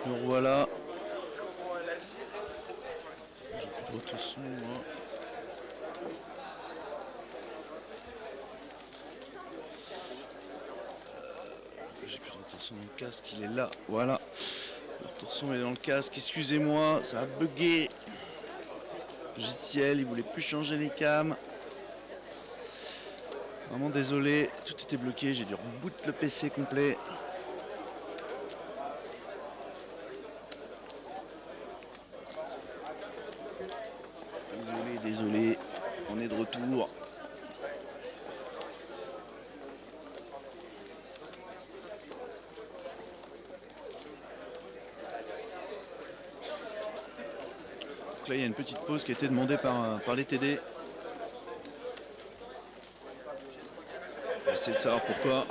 Me revoilà. J'ai plus de retour son, moi. J'ai plus de retour son dans le casque, il est là. Voilà. Le retour son est dans le casque. Excusez-moi, ça a bugué. JTL, il voulait plus changer les cams. Vraiment désolé, tout était bloqué, j'ai dû reboot le PC complet. Désolé, on est de retour. Donc là il y a une petite pause qui a été demandée par les TD. On va essayer de savoir pourquoi.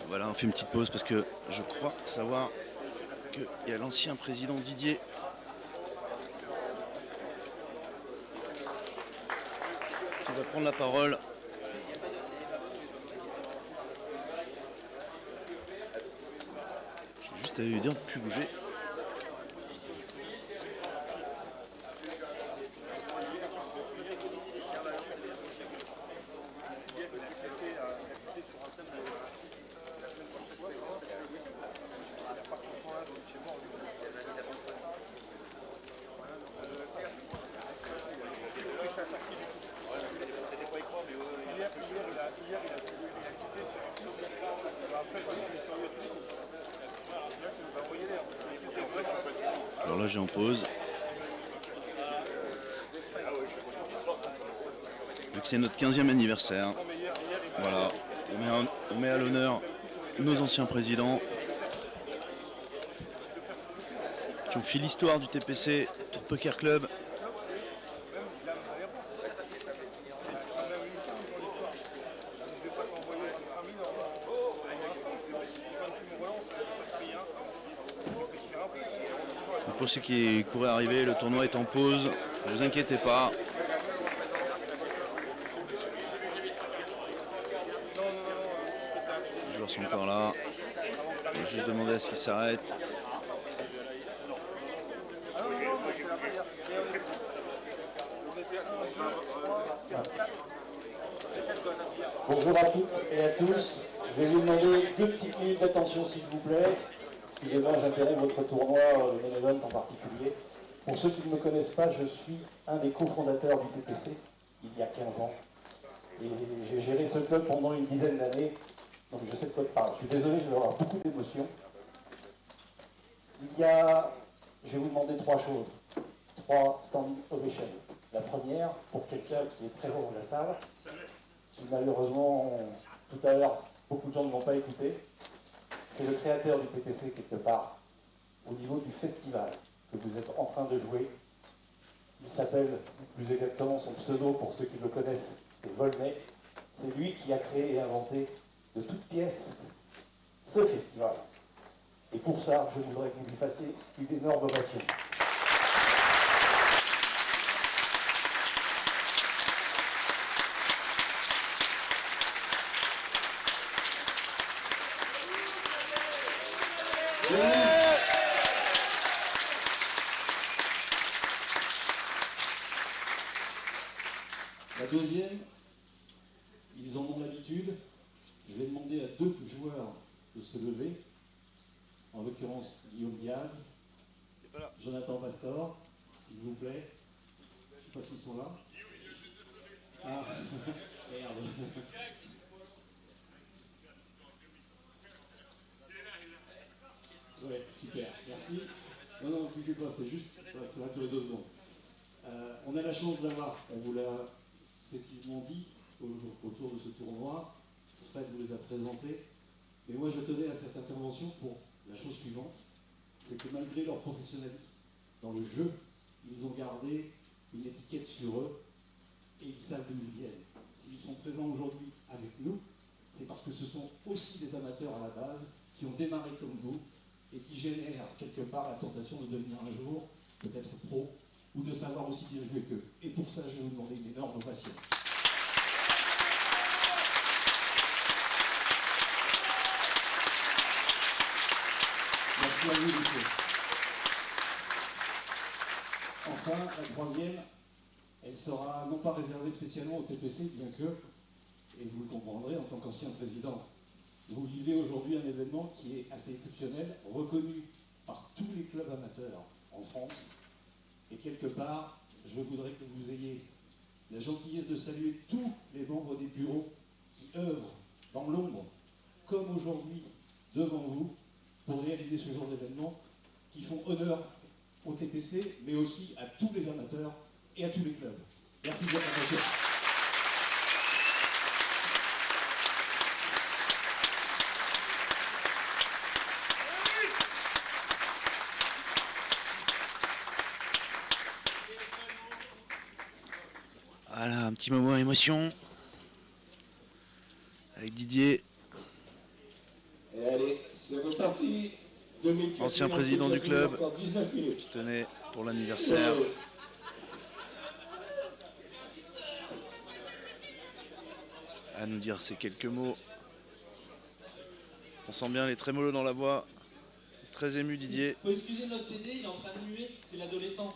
Voilà, on fait une petite pause parce que je crois savoir qu'il y a l'ancien président Didier qui va prendre la parole. Je vais juste aller lui dire de ne plus bouger. Alors là j'ai en pause. Vu que c'est notre 15e anniversaire. Voilà, on met à l'honneur nos anciens présidents qui ont fait l'histoire du TPC Tour Poker Club. Pour ceux qui pourraient arriver, le tournoi est en pause, ne vous inquiétez pas. Les joueurs sont encore là. Je vais juste demander à ce qu'ils s'arrêtent. Bonjour à toutes et à tous. Je vais vous demander 2 petites minutes d'attention s'il vous plaît. Excusez-moi, j'interromps votre tournoi, le main event en particulier. Pour ceux qui ne me connaissent pas, je suis un des cofondateurs du TPC il y a 15 ans. Et j'ai géré ce club pendant une dizaine d'années, donc je sais de quoi je parle. Je suis désolé, je vais avoir beaucoup d'émotions. Je vais vous demander 3 choses. 3 standing ovations. La première, pour quelqu'un qui est présent dans la salle, qui malheureusement, tout à l'heure, beaucoup de gens ne l'ont pas écouté, c'est le créateur du TPC quelque part, au niveau du festival que vous êtes en train de jouer. Il s'appelle, plus exactement son pseudo pour ceux qui le connaissent, c'est Volney. C'est lui qui a créé et inventé de toutes pièces ce festival. Et pour ça, je voudrais que vous lui fassiez une énorme ovation. La deuxième, ils en ont l'habitude. Je vais demander à 2 joueurs de se lever, en l'occurrence Guillaume Diaz, Jonathan Pastor, s'il vous plaît. Je ne sais pas s'ils sont là. Ah, merde. Ouais, super, merci. Non, non, ne touchez pas, c'est juste, ça va durer 2 secondes. On a la chance d'avoir, on vous l'a précisément dit, autour de ce tournoi, Fred vous les a présentés. Mais moi, je tenais à cette intervention pour la chose suivante, c'est que malgré leur professionnalisme dans le jeu, ils ont gardé une étiquette sur eux et ils savent d'où ils viennent. S'ils sont présents aujourd'hui avec nous, c'est parce que ce sont aussi des amateurs à la base qui ont démarré comme vous et qui génèrent quelque part la tentation de devenir un jour peut-être pro ou de savoir aussi bien jouer qu'eux. Et pour ça, je vais vous demander une énorme ovation. Merci à vous, messieurs. Enfin, la troisième, elle sera non pas réservée spécialement au TPC, bien que, et vous le comprendrez en tant qu'ancien président, vous vivez aujourd'hui un événement qui est assez exceptionnel, reconnu par tous les clubs amateurs en France. Et quelque part, je voudrais que vous ayez la gentillesse de saluer tous les membres des bureaux qui œuvrent dans l'ombre, comme aujourd'hui, devant vous, pour réaliser ce genre d'événement qui font honneur au TPC, mais aussi à tous les amateurs et à tous les clubs. Merci de votre attention. Voilà, un petit moment émotion avec Didier. Et allez, c'est reparti. Ancien président du club, qui tenait pour l'anniversaire. À nous dire ces quelques mots. On sent bien les trémolos dans la voix. Très ému Didier. Faut excuser notre TD, il est en train de muer, c'est l'adolescence.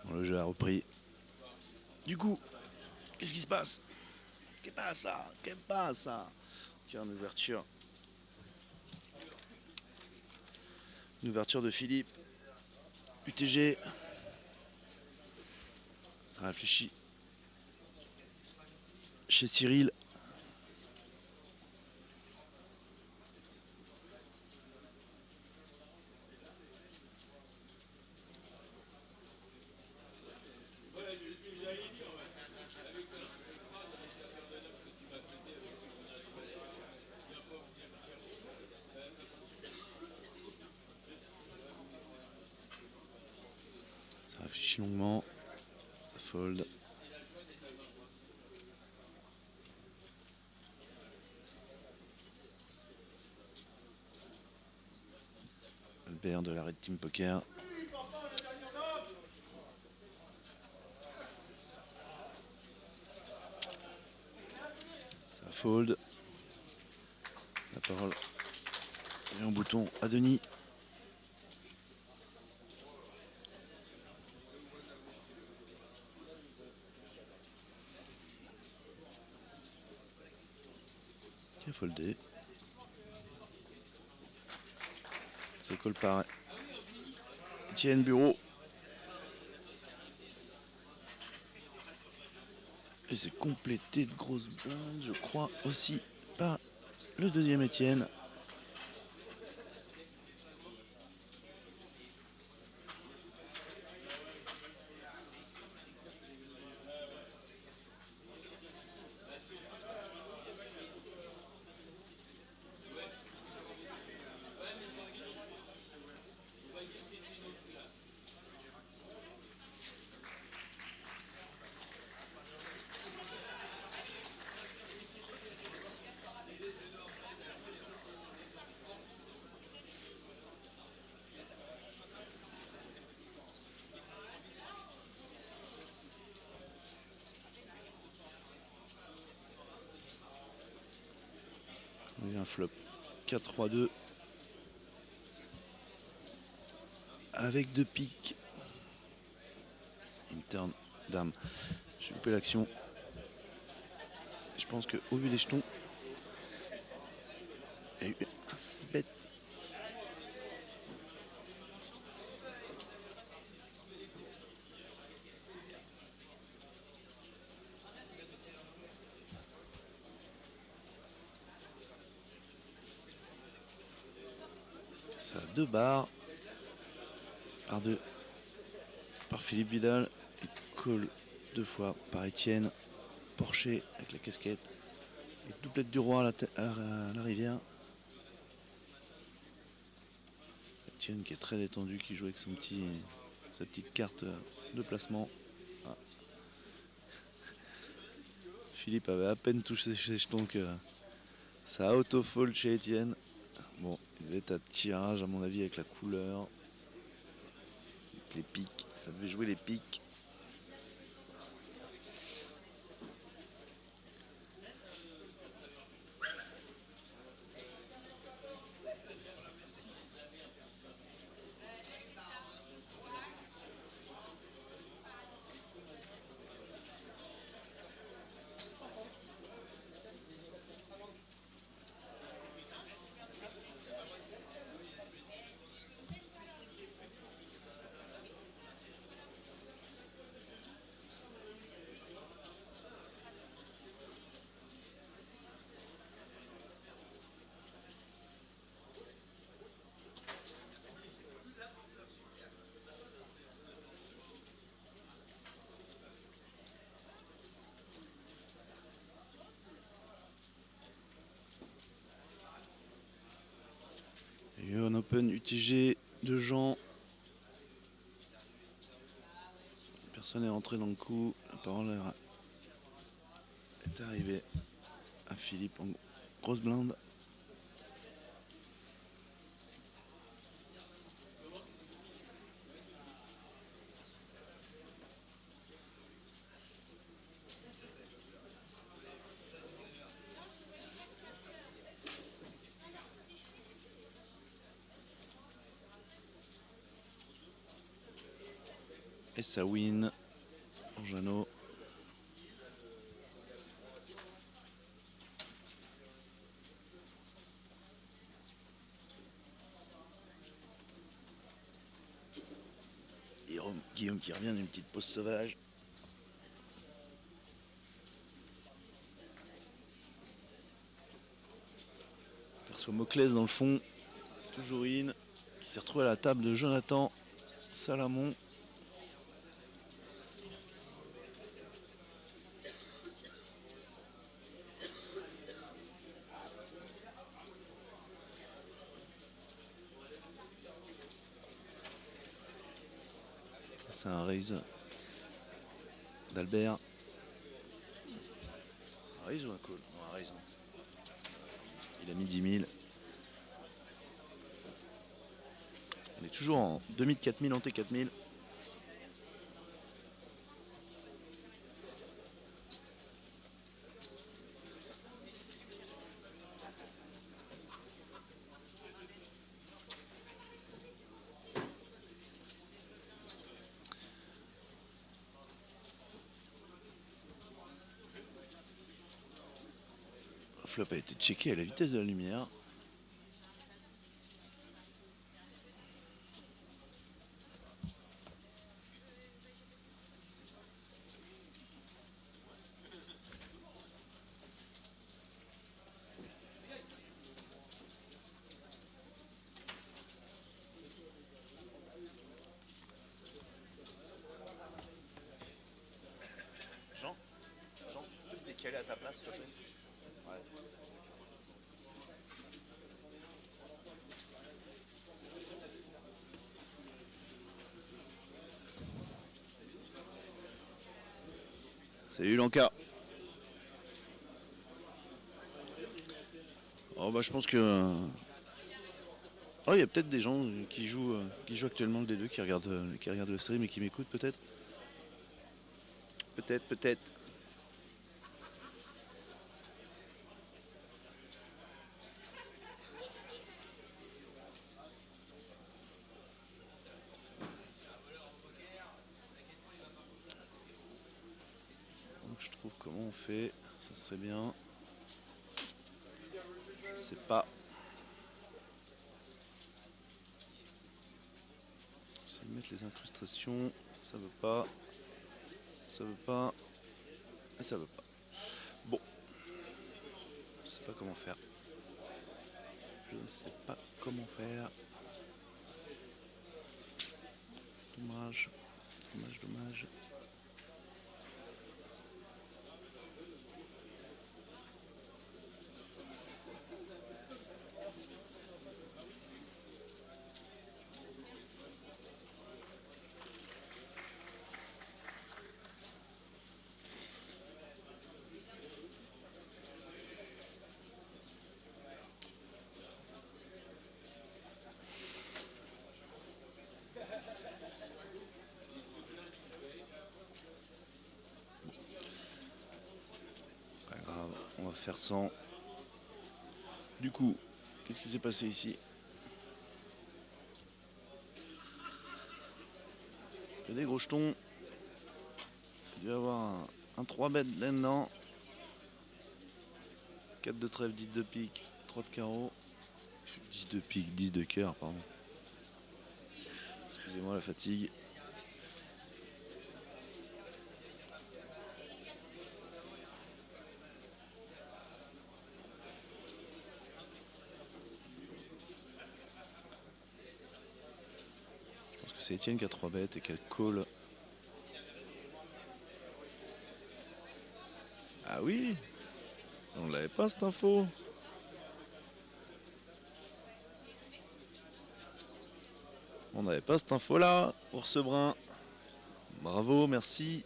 Bon, le jeu a repris. Du coup, qu'est-ce qui se passe? Qu'est-ce passa? Qu'est-ce passa? Ok, une ouverture. Une ouverture de Philippe. UTG. Ça réfléchit. Chez Cyril. Ça réfléchit longuement. Ça fold. Albert de la Red Team Poker. Ça fold. La parole est en bouton à Denis. Qui a foldé. C'est call par Étienne Bureau. Et c'est complété de grosses blindes, je crois, aussi par le deuxième Étienne. Il y a un flop 4-3-2 avec deux piques. Une turn dame. J'ai loupé l'action. Je pense que au vu des jetons, il y a eu un 6 bet. Ça a 2 barres. Par 2. Par Philippe Vidal. Et call 2 fois par Étienne. Porcher avec la casquette. Et doublette du roi à la rivière. Étienne qui est très détendu, qui joue avec sa petite carte de placement. Ah. Philippe avait à peine touché ses jetons que ça a auto-fold chez Étienne. Bon, il devait être à tirage à mon avis avec la couleur. Avec les piques, ça devait jouer les piques. Et un Open UTG de Jean. Personne n'est rentré dans le coup. La parole est arrivée à Philippe en grosse blinde. Et ça win pour Jeannot. Guillaume qui revient d'une petite pause sauvage. Perso Moclès dans le fond. Toujours in. Qui s'est retrouvé à la table de Jonathan Salamon. C'est un raise d'Albert. Un raise ou un call? Non, un raise. Il a mis 10 000. On est toujours en demi de 4000, en T4000. Le flop a été checké à la vitesse de la lumière. Jean, tu peux te décaler à ta place, s'il te plaît? Ouais. Salut Lanka. Oh bah je pense que... Oh, il y a peut-être des gens qui jouent actuellement le D2, qui regardent le stream et qui m'écoutent peut-être. Peut-être. Donc je trouve comment on fait, ça serait bien. C'est pas... C'est de mettre les incrustations, ça veut pas. Ça veut pas. Et ça veut pas. Bon. Je sais pas comment faire. Je ne sais pas comment faire. dommage. Dommage. Pas grave, on va faire 100. Du coup, qu'est-ce qui s'est passé ici? Il y a des gros jetons. Il doit y avoir un 3 bêtes là-dedans. 4 de trèfle, 10 de pique, 3 de carreau. 10 de pique, 10 de cœur, pardon. Excusez-moi la fatigue. Je pense que c'est Étienne qui a 3 bêtes et qui a call. Ah oui, on l'avait pas cette info. On n'avait pas cette info là pour ce brin. Bravo, merci.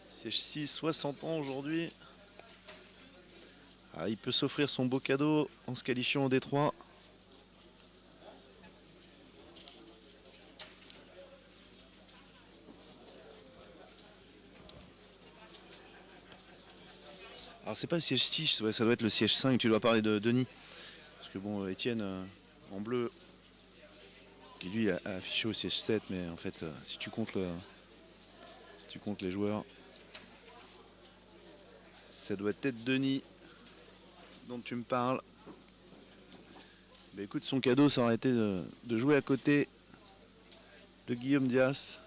Siège 6, 60 ans aujourd'hui. Ah, il peut s'offrir son beau cadeau en se qualifiant au Détroit. Alors c'est pas le siège 6, ouais, ça doit être le siège 5. Tu dois parler de Denis. Parce que bon, Étienne en bleu, qui lui a affiché au siège 7, mais en fait, si tu comptes les joueurs, ça doit être Denis dont tu me parles. Mais écoute, son cadeau, ça aurait été de jouer à côté de Guillaume Dias.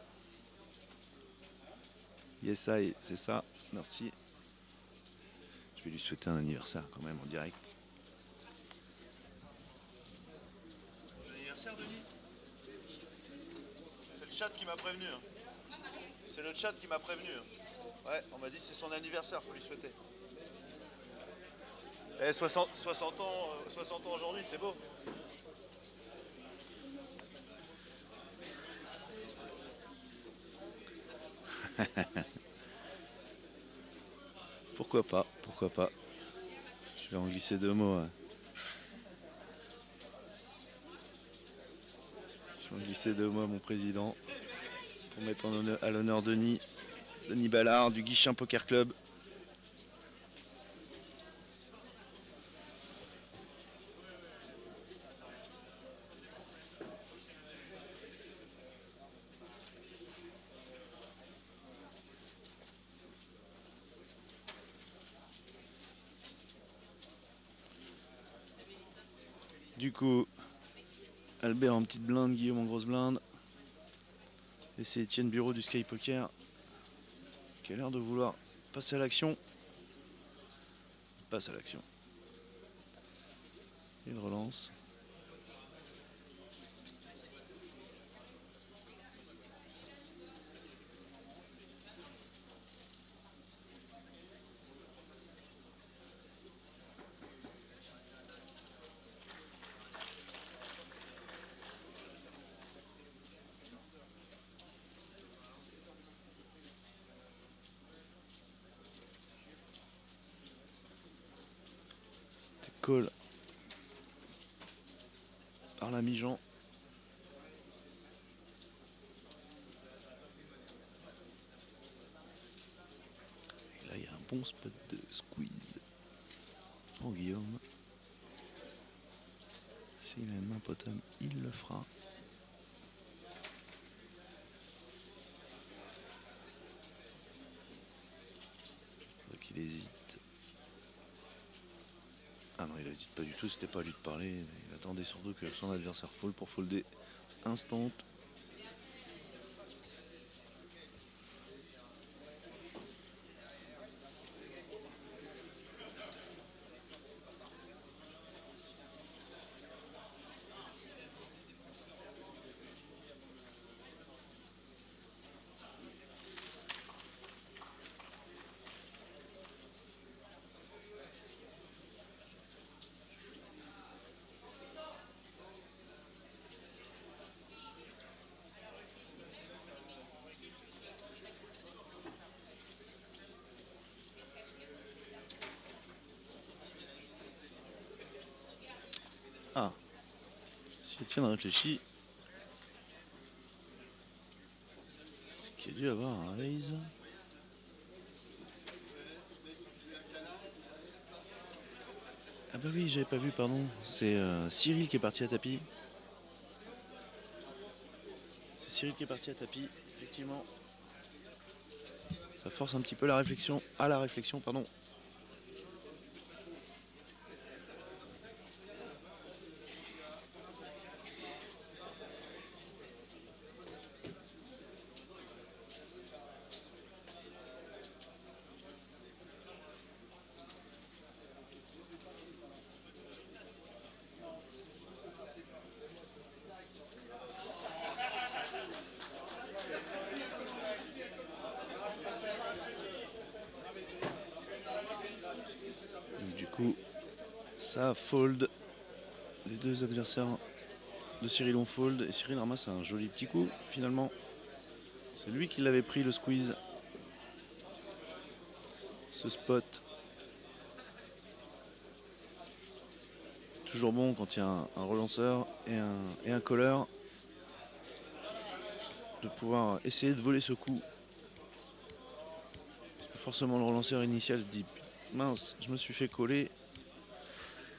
Yes, I, c'est ça, merci. Je vais lui souhaiter un anniversaire quand même en direct. Bon anniversaire, Denis. C'est le chat qui m'a prévenu. C'est le chat qui m'a prévenu. Ouais, on m'a dit que c'est son anniversaire, faut lui souhaiter. Eh, 60 ans aujourd'hui, c'est beau. Pourquoi pas. Je vais en glisser 2 mots. Je vais en glisser 2 mots à mon président pour mettre à l'honneur Denis Ballard du Guichin Poker Club. Du coup, Albert en petite blinde, Guillaume en grosse blinde. Et c'est Étienne Bureau du Sky Poker qui a l'air de vouloir passer à l'action. Il passe à l'action. Il relance. Call par la mi-Jean. Et là, il y a un bon spot de squeeze pour Guillaume. S'il a une main bottom, il le fera. Donc il hésite. Ah non, il hésite pas du tout, c'était pas à lui de parler. Il attendait surtout que son adversaire fold pour folder instant. Si Etienne réfléchit, c'est qu'il a dû avoir un raise. Ah bah oui, j'avais pas vu, pardon. C'est Cyril qui est parti à tapis. C'est Cyril qui est parti à tapis, effectivement. Ça force un petit peu la réflexion, pardon. Donc, du coup, ça fold. Les deux adversaires de Cyril ont fold et Cyril ramasse un joli petit coup finalement. C'est lui qui l'avait pris le squeeze. Ce spot. C'est toujours bon quand il y a un relanceur et un caller de pouvoir essayer de voler ce coup. Forcément le relanceur initial dit mince, je me suis fait coller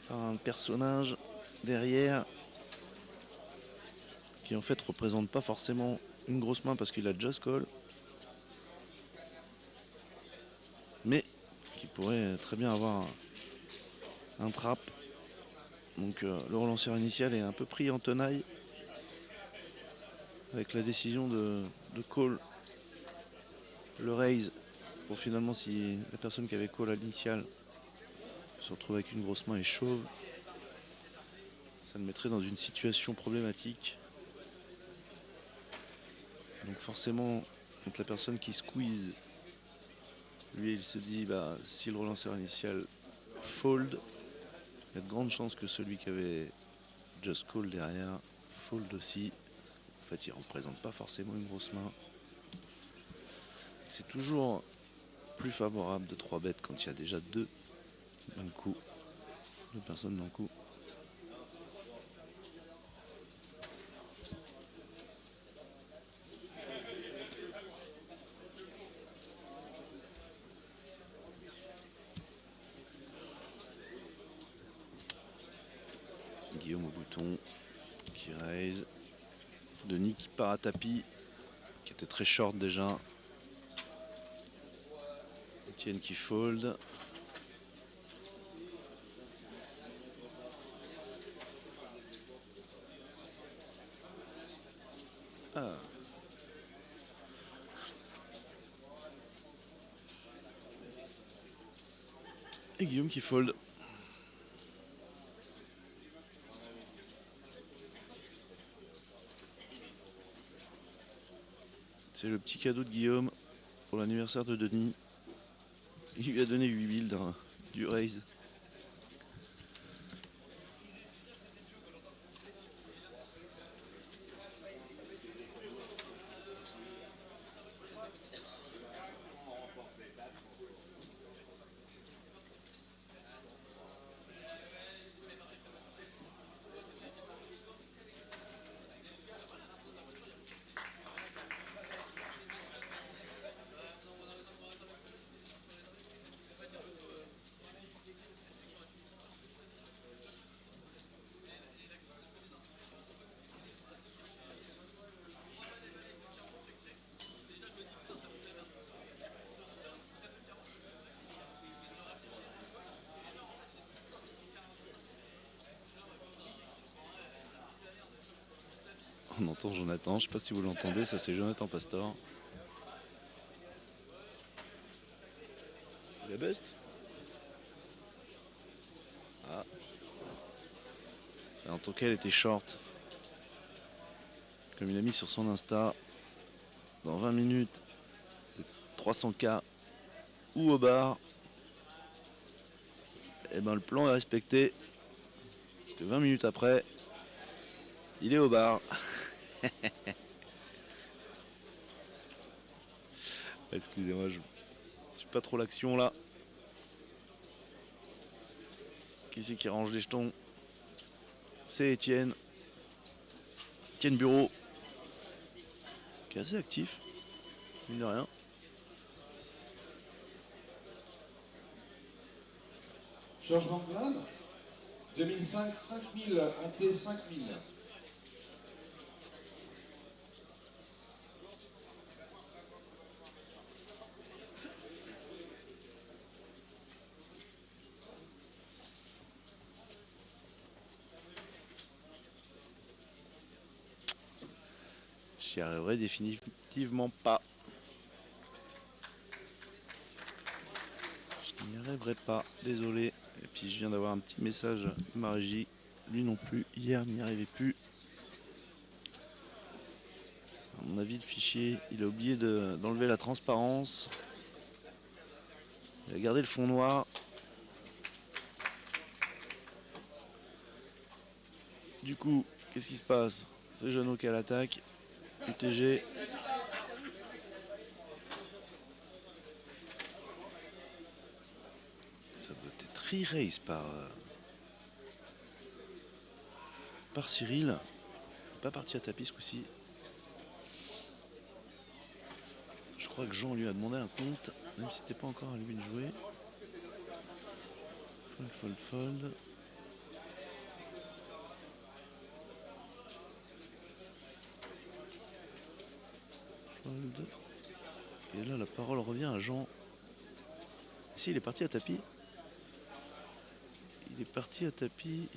par un personnage derrière qui en fait représente pas forcément une grosse main parce qu'il a just call, mais qui pourrait très bien avoir un trap. Donc le relanceur initial est un peu pris en tenaille avec la décision de call le raise pour finalement, si la personne qui avait call à l'initial se retrouve avec une grosse main et chauve, ça le mettrait dans une situation problématique. Donc forcément, quand la personne qui squeeze, lui il se dit bah si le relanceur initial fold, il y a de grandes chances que celui qui avait just call derrière fold aussi. En fait, il ne représente pas forcément une grosse main. C'est toujours plus favorable de 3 bêtes quand il y a déjà deux dans le coup. Deux personnes dans le coup. Guillaume au bouton qui raise. Denis qui part à tapis, qui était très short déjà. Etienne qui fold. Ah. Et Guillaume qui fold. C'est le petit cadeau de Guillaume pour l'anniversaire de Denis. Il lui a donné 8 000 du raise. On entend Jonathan, je sais pas si vous l'entendez, ça c'est Jonathan Pastor. Il a bust. Ah. En tout cas, elle était short. Comme il a mis sur son Insta, dans 20 minutes, c'est 300K ou au bar. Et ben le plan est respecté. Parce que 20 minutes après, il est au bar. Excusez-moi, je suis pas trop l'action là. Qui c'est qui range les jetons? C'est Etienne. Étienne Bureau, qui est assez actif, mine de rien. Changement de grade. 2005, 5000. Hanté, 5000. J'y arriverai définitivement pas. Je n'y arriverai pas, désolé. Et puis je viens d'avoir un petit message de ma régie. Lui non plus, hier il n'y arrivait plus. À mon avis, le fichier, il a oublié d'enlever la transparence. Il a gardé le fond noir. Du coup, qu'est-ce qui se passe? C'est Jeannot qui a l'attaque. UTG. Ça doit être re-race par Cyril. Pas parti à tapis ce coup-ci. Je crois que Jean lui a demandé un compte, même si c'était pas encore à lui de jouer. Fold. Fold. Et là, la parole revient à Jean. Si, il est parti à tapis. Il est parti à tapis.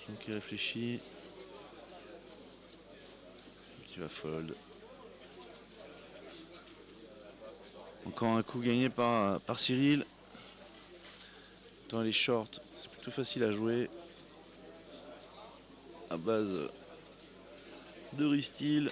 Jean qui réfléchit. Qui va fold. Encore un coup gagné par Cyril. Dans les shorts, c'est plutôt facile à jouer. À base de Ristil.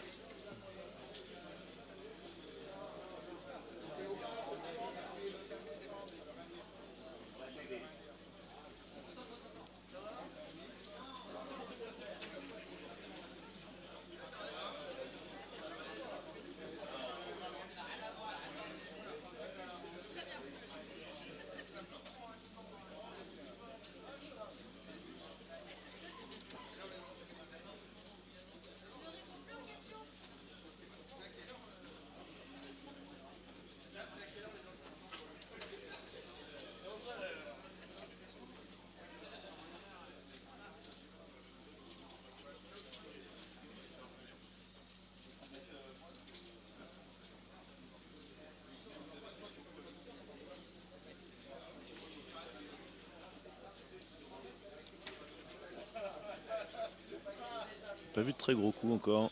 Pas vu de très gros coups encore.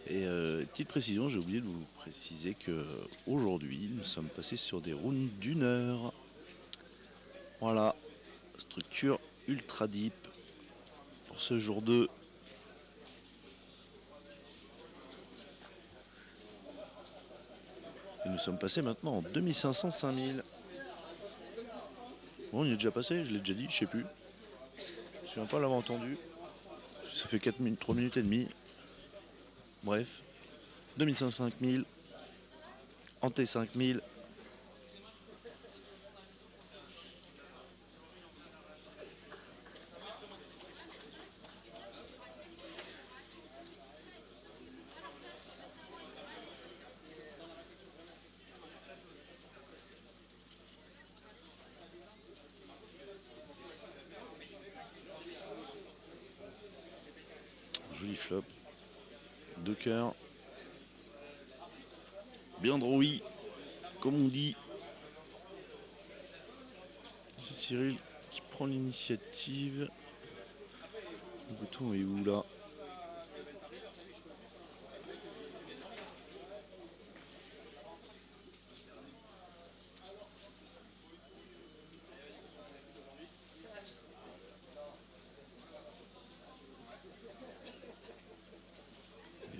Et petite précision, j'ai oublié de vous préciser que aujourd'hui nous sommes passés sur des rounds d'1 heure. Voilà, structure ultra deep pour ce jour 2. Et nous sommes passés maintenant en 2500-5000. Bon, on y est déjà passé, je l'ai déjà dit, je sais plus. Je ne me souviens pas l'avoir entendu. Ça fait 4 minutes, 3 minutes et demie. Bref, 2500-5000, Hanté 5000. Joli flop. 2 cœurs. Bien drouille, comme on dit. C'est Cyril qui prend l'initiative. Le bouton est où là?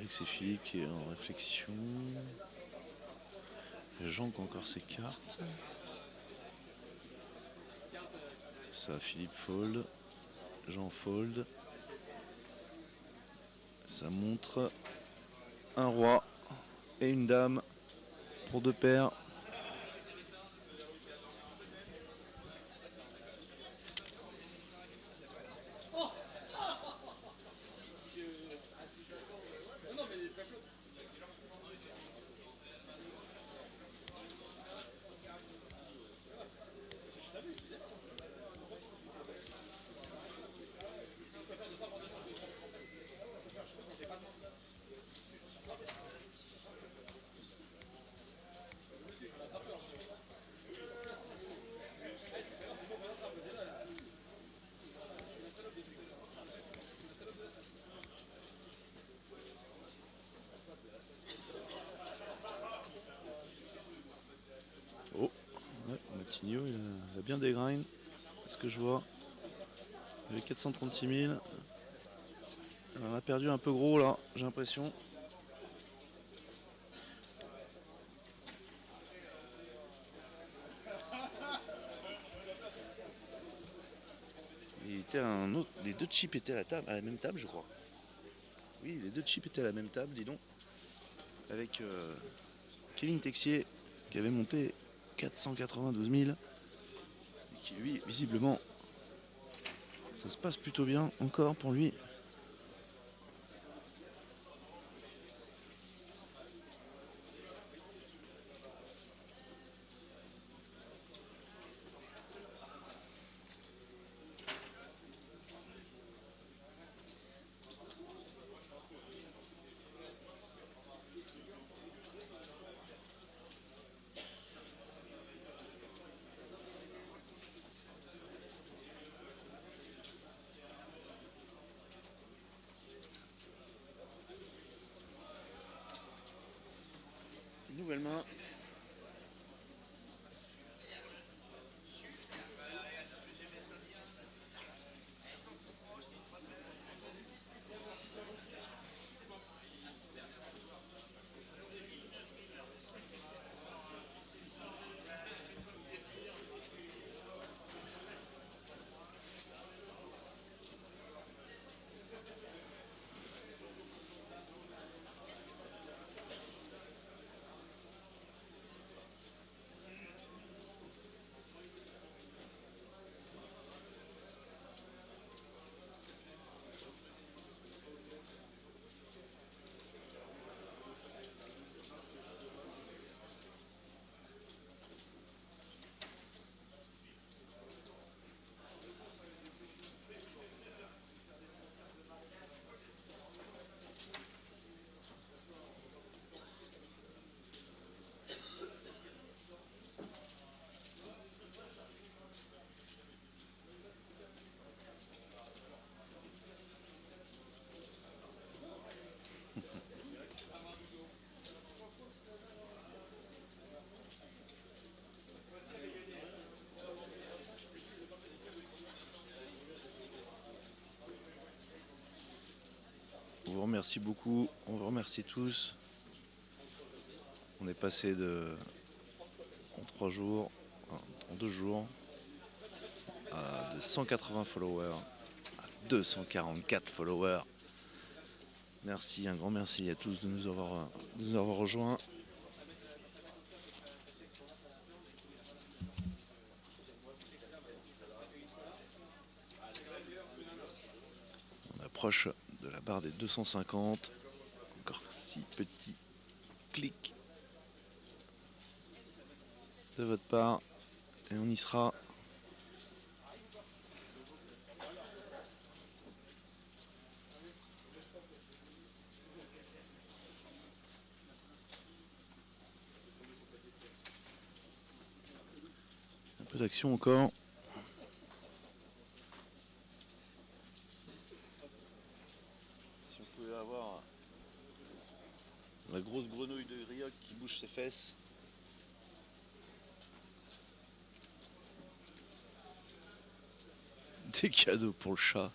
C'est Philippe qui est en réflexion. Jean qui a encore ses cartes. Ça, Philippe fold. Jean fold. Ça montre un roi et une dame pour 2 paires. Oh, ouais, Matigno, il a bien des grinds. C'est ce que je vois. Il avait 436 000. Il en a perdu un peu gros là, j'ai l'impression. Il était un autre. Les 2 chips étaient à la même table, je crois. Oui, les 2 chips étaient à la même table, dis donc. Avec Kevin Texier qui avait monté 492 000. Et qui lui, visiblement, ça se passe plutôt bien encore pour lui. Nouvelle main. On vous remercie beaucoup, on vous remercie tous. On est passé en 3 jours, en 2 jours, de 180 followers à 244 followers. Merci, un grand merci à tous de nous avoir rejoints. On approche de la barre des 250. Encore 6 petits clics de votre part et on y sera. Un peu d'action encore. Si on pouvait avoir la grosse grenouille de Rioc qui bouge ses fesses. Des cadeaux pour le chat.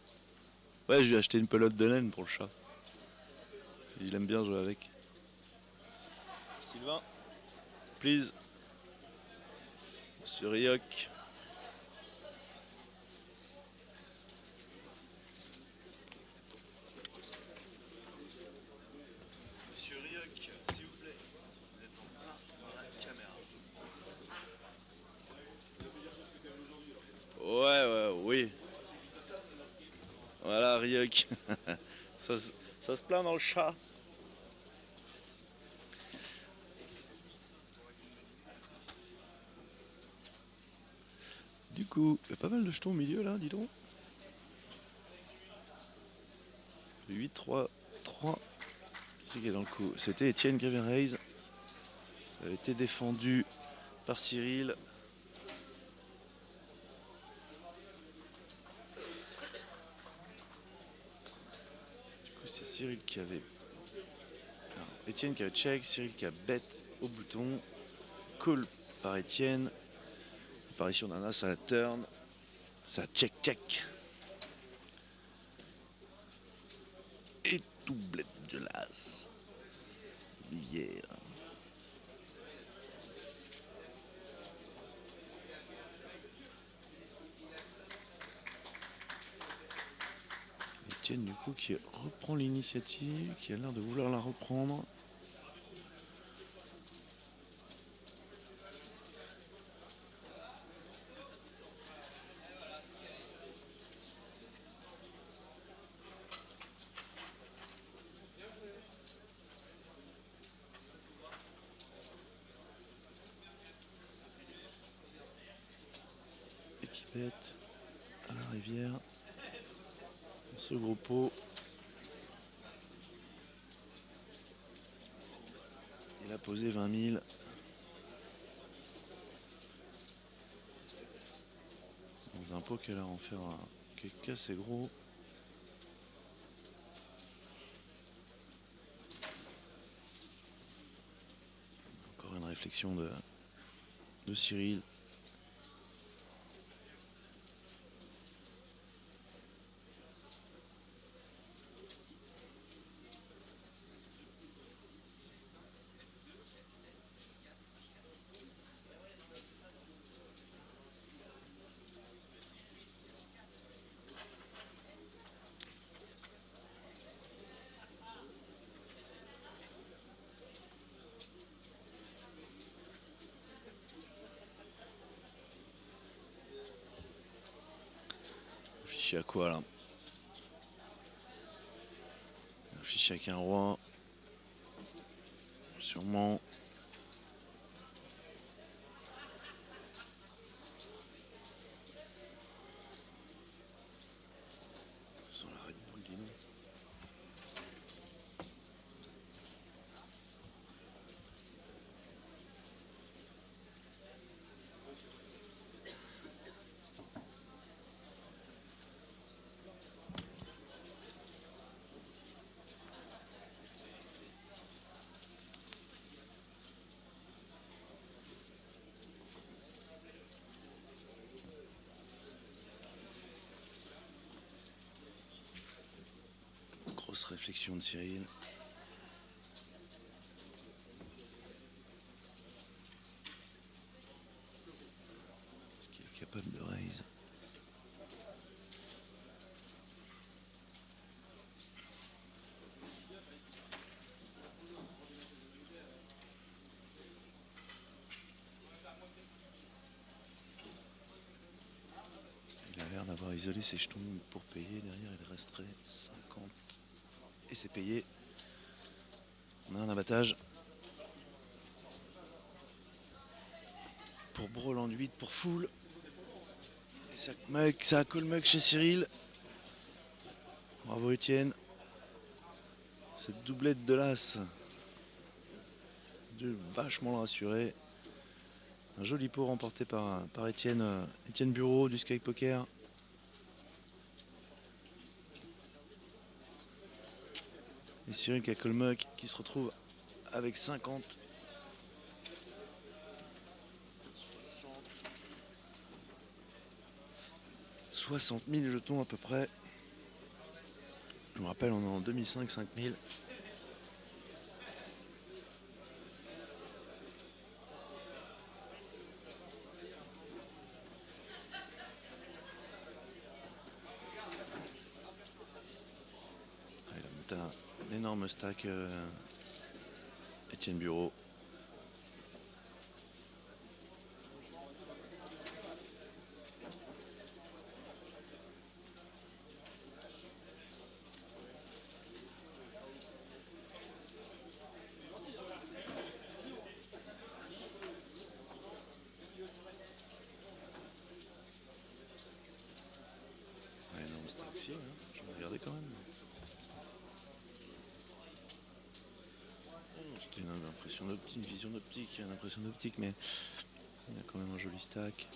Ouais, je lui ai acheté une pelote de laine pour le chat. Il aime bien jouer avec. Sylvain, please. Monsieur Rioc. Ryuk, s'il vous plaît. Vous êtes en plein dans la caméra. Oui. Voilà, Ryuk. Ça se plaint dans le chat. Du coup, il y a pas mal de jetons au milieu là, dis donc. 8, 3, 3. Qui c'est qui est dans le coup? C'était Etienne Grevenreis. Ça avait été défendu par Cyril. Du coup, c'est Cyril qui avait. Alors, Etienne qui avait check, Cyril qui a bet au bouton. Call par Etienne. Apparition d'un as à la turn. Ça check. Et doublette de l'as. Bivière. Etienne du coup qui reprend l'initiative, qui a l'air de vouloir la reprendre. Équipette à la rivière. Dans ce gros pot. Il a posé 20 000. Dans un pot qui a l'air en faire quelque assez gros. Encore une réflexion de Cyril. Fichier à quoi là? Un fichier avec un roi. Sûrement. Sans la Red Bull, dis donc. Grosse réflexion de Cyril. Est-ce qu'il est capable de raise? Il a l'air d'avoir isolé ses jetons pour payer. Derrière, il resterait 50. Et c'est payé. On a un abattage. Pour Brawl en 8 pour full. Et ça a call mug chez Cyril. Bravo Etienne. Cette doublette de l'as de vachement le rassurer. Un joli pot remporté par Etienne Bureau du Sky Poker. Et Cyril qui a call mug qui se retrouve avec 50. 60 000 jetons à peu près. Je me rappelle, on est en 2005, 5000. Il a monté un énorme stack Étienne Bureau. Ouais, non, c'était Axi, hein. Je vais regarder quand même. Oh, c'était une impression d'optique, une vision d'optique, une impression d'optique, mais il y a quand même un joli stack.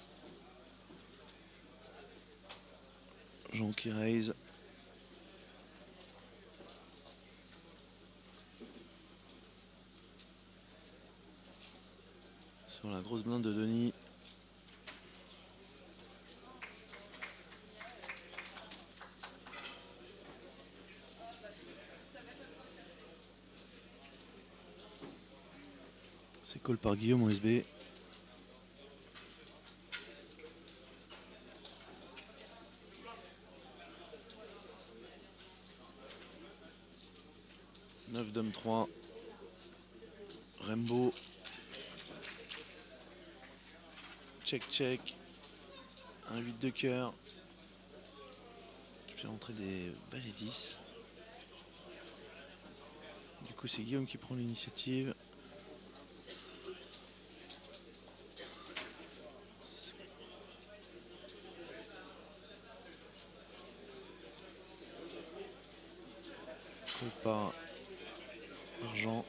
Jean qui raise. Sur la grosse blinde de Denis. C'est call par Guillaume en SB. Neuf d'homme 3. Rainbow. Check check. Un 8 de cœur. Je fais rentrer des valets 10. Du coup c'est Guillaume qui prend l'initiative. Call par argent.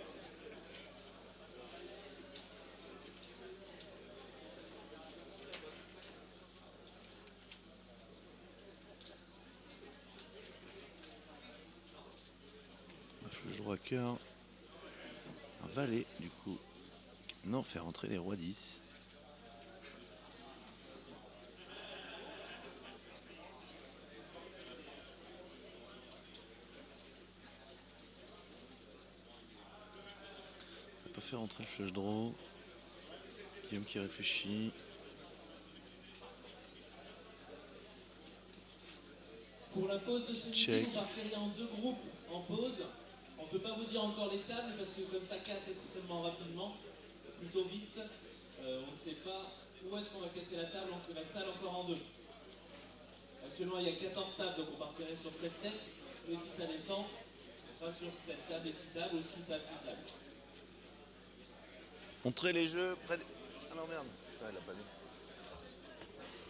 Je roi cœur. Un valet du coup. Non, faire rentrer les rois 10. On peut faire rentrer le flush draw. Guillaume qui réfléchit. Pour la pause de ce midi, vous partirez en 2 groupes en pause. On ne peut pas vous dire encore les tables parce que comme ça casse extrêmement rapidement, plutôt vite, on ne sait pas où est-ce qu'on va casser la table, la salle encore en 2. Actuellement, il y a 14 tables, donc on partirait sur 7-7. Et si ça descend, on sera sur 7 tables et 6 tables ou 6 tables, 6 tables. Montrez les jeux près des... Ah non merde. Putain, il a pas vu.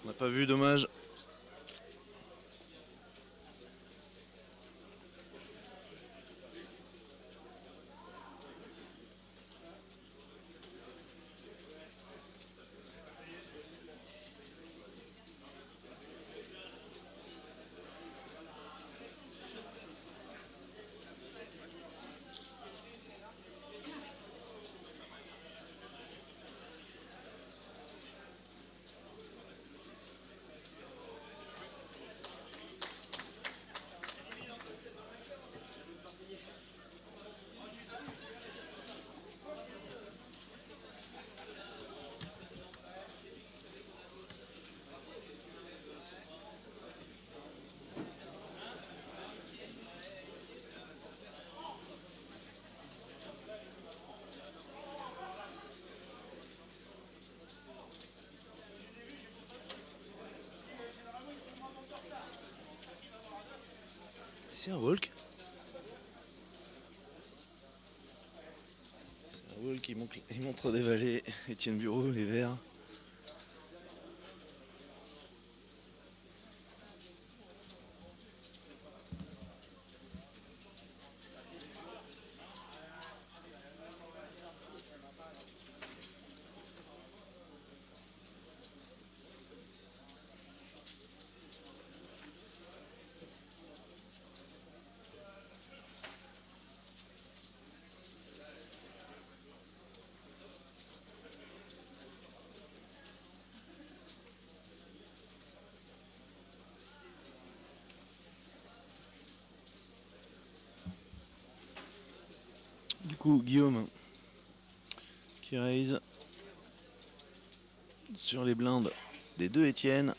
On n'a pas vu, dommage. C'est un walk. C'est un walk, il montre des valets. Étienne Bureau, les verts. Du coup, Guillaume qui raise sur les blindes des deux Étienne.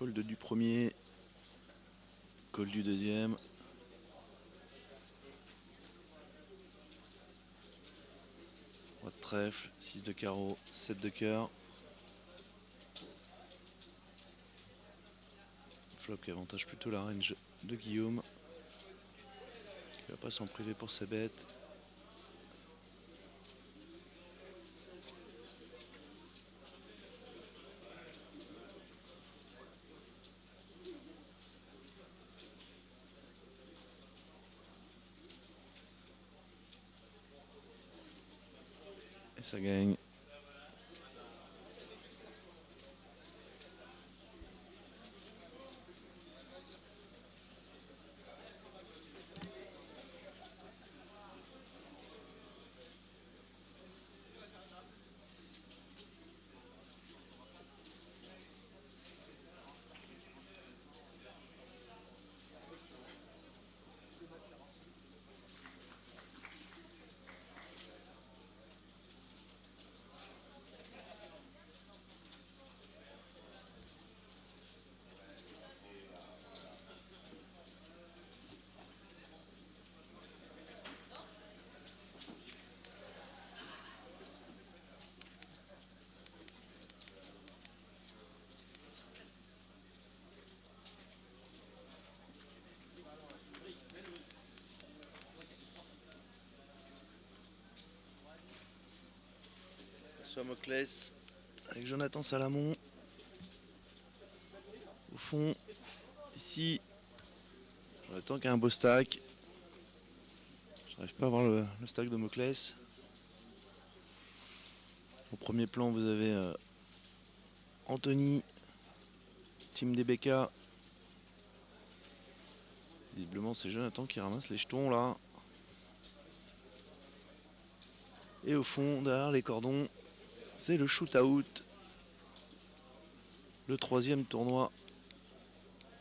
Fold du premier. Call du deuxième. Roi de trèfle, 6 de carreau, 7 de cœur. Flop qui avantage plutôt la range de Guillaume. Qui va pas s'en priver pour ses bêtes. Et ça gagne. Sur Moclès avec Jonathan Salamon au fond ici. Jonathan qui a un beau stack. J'arrive pas à voir le stack de Moclès. Au premier plan vous avez Anthony, team DBK. Visiblement c'est Jonathan qui ramasse les jetons là. Et au fond derrière les cordons c'est le shootout. Le troisième tournoi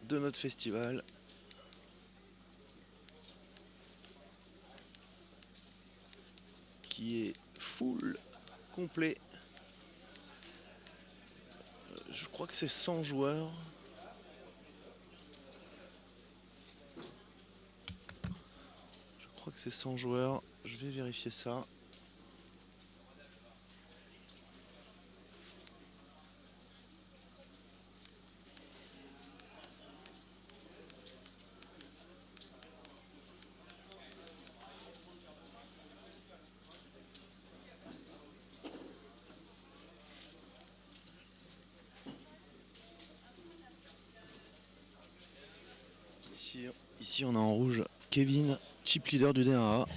de notre festival. Qui est full complet. Je crois que c'est 100 joueurs. Je crois que c'est 100 joueurs. Je vais vérifier ça. Ici on a en rouge Kevin, chip leader du DRA.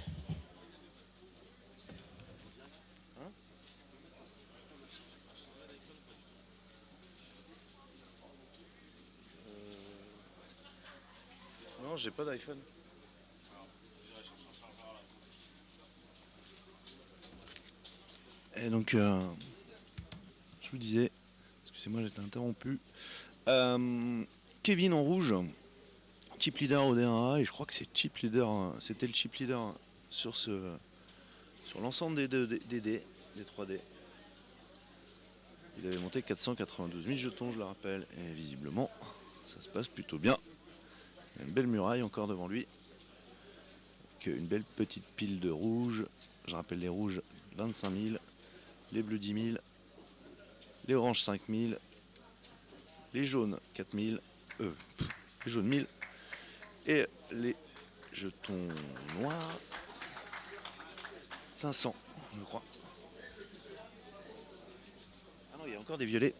Non, j'ai pas d'iPhone. Et donc, je vous disais, excusez-moi, j'étais interrompu. Kevin en rouge, chip leader au DRA, et je crois que c'est chip leader, c'était le chip leader sur l'ensemble des dés, des 3D. Il avait monté 492 000 jetons, je le rappelle, et visiblement, ça se passe plutôt bien. Il y a une belle muraille encore devant lui. Avec une belle petite pile de rouges. Je rappelle les rouges 25 000, les bleus 10 000, les oranges 5 000, les jaunes 4 000, les jaunes 1000 et les jetons noirs 500, je crois. Ah non, il y a encore des violets,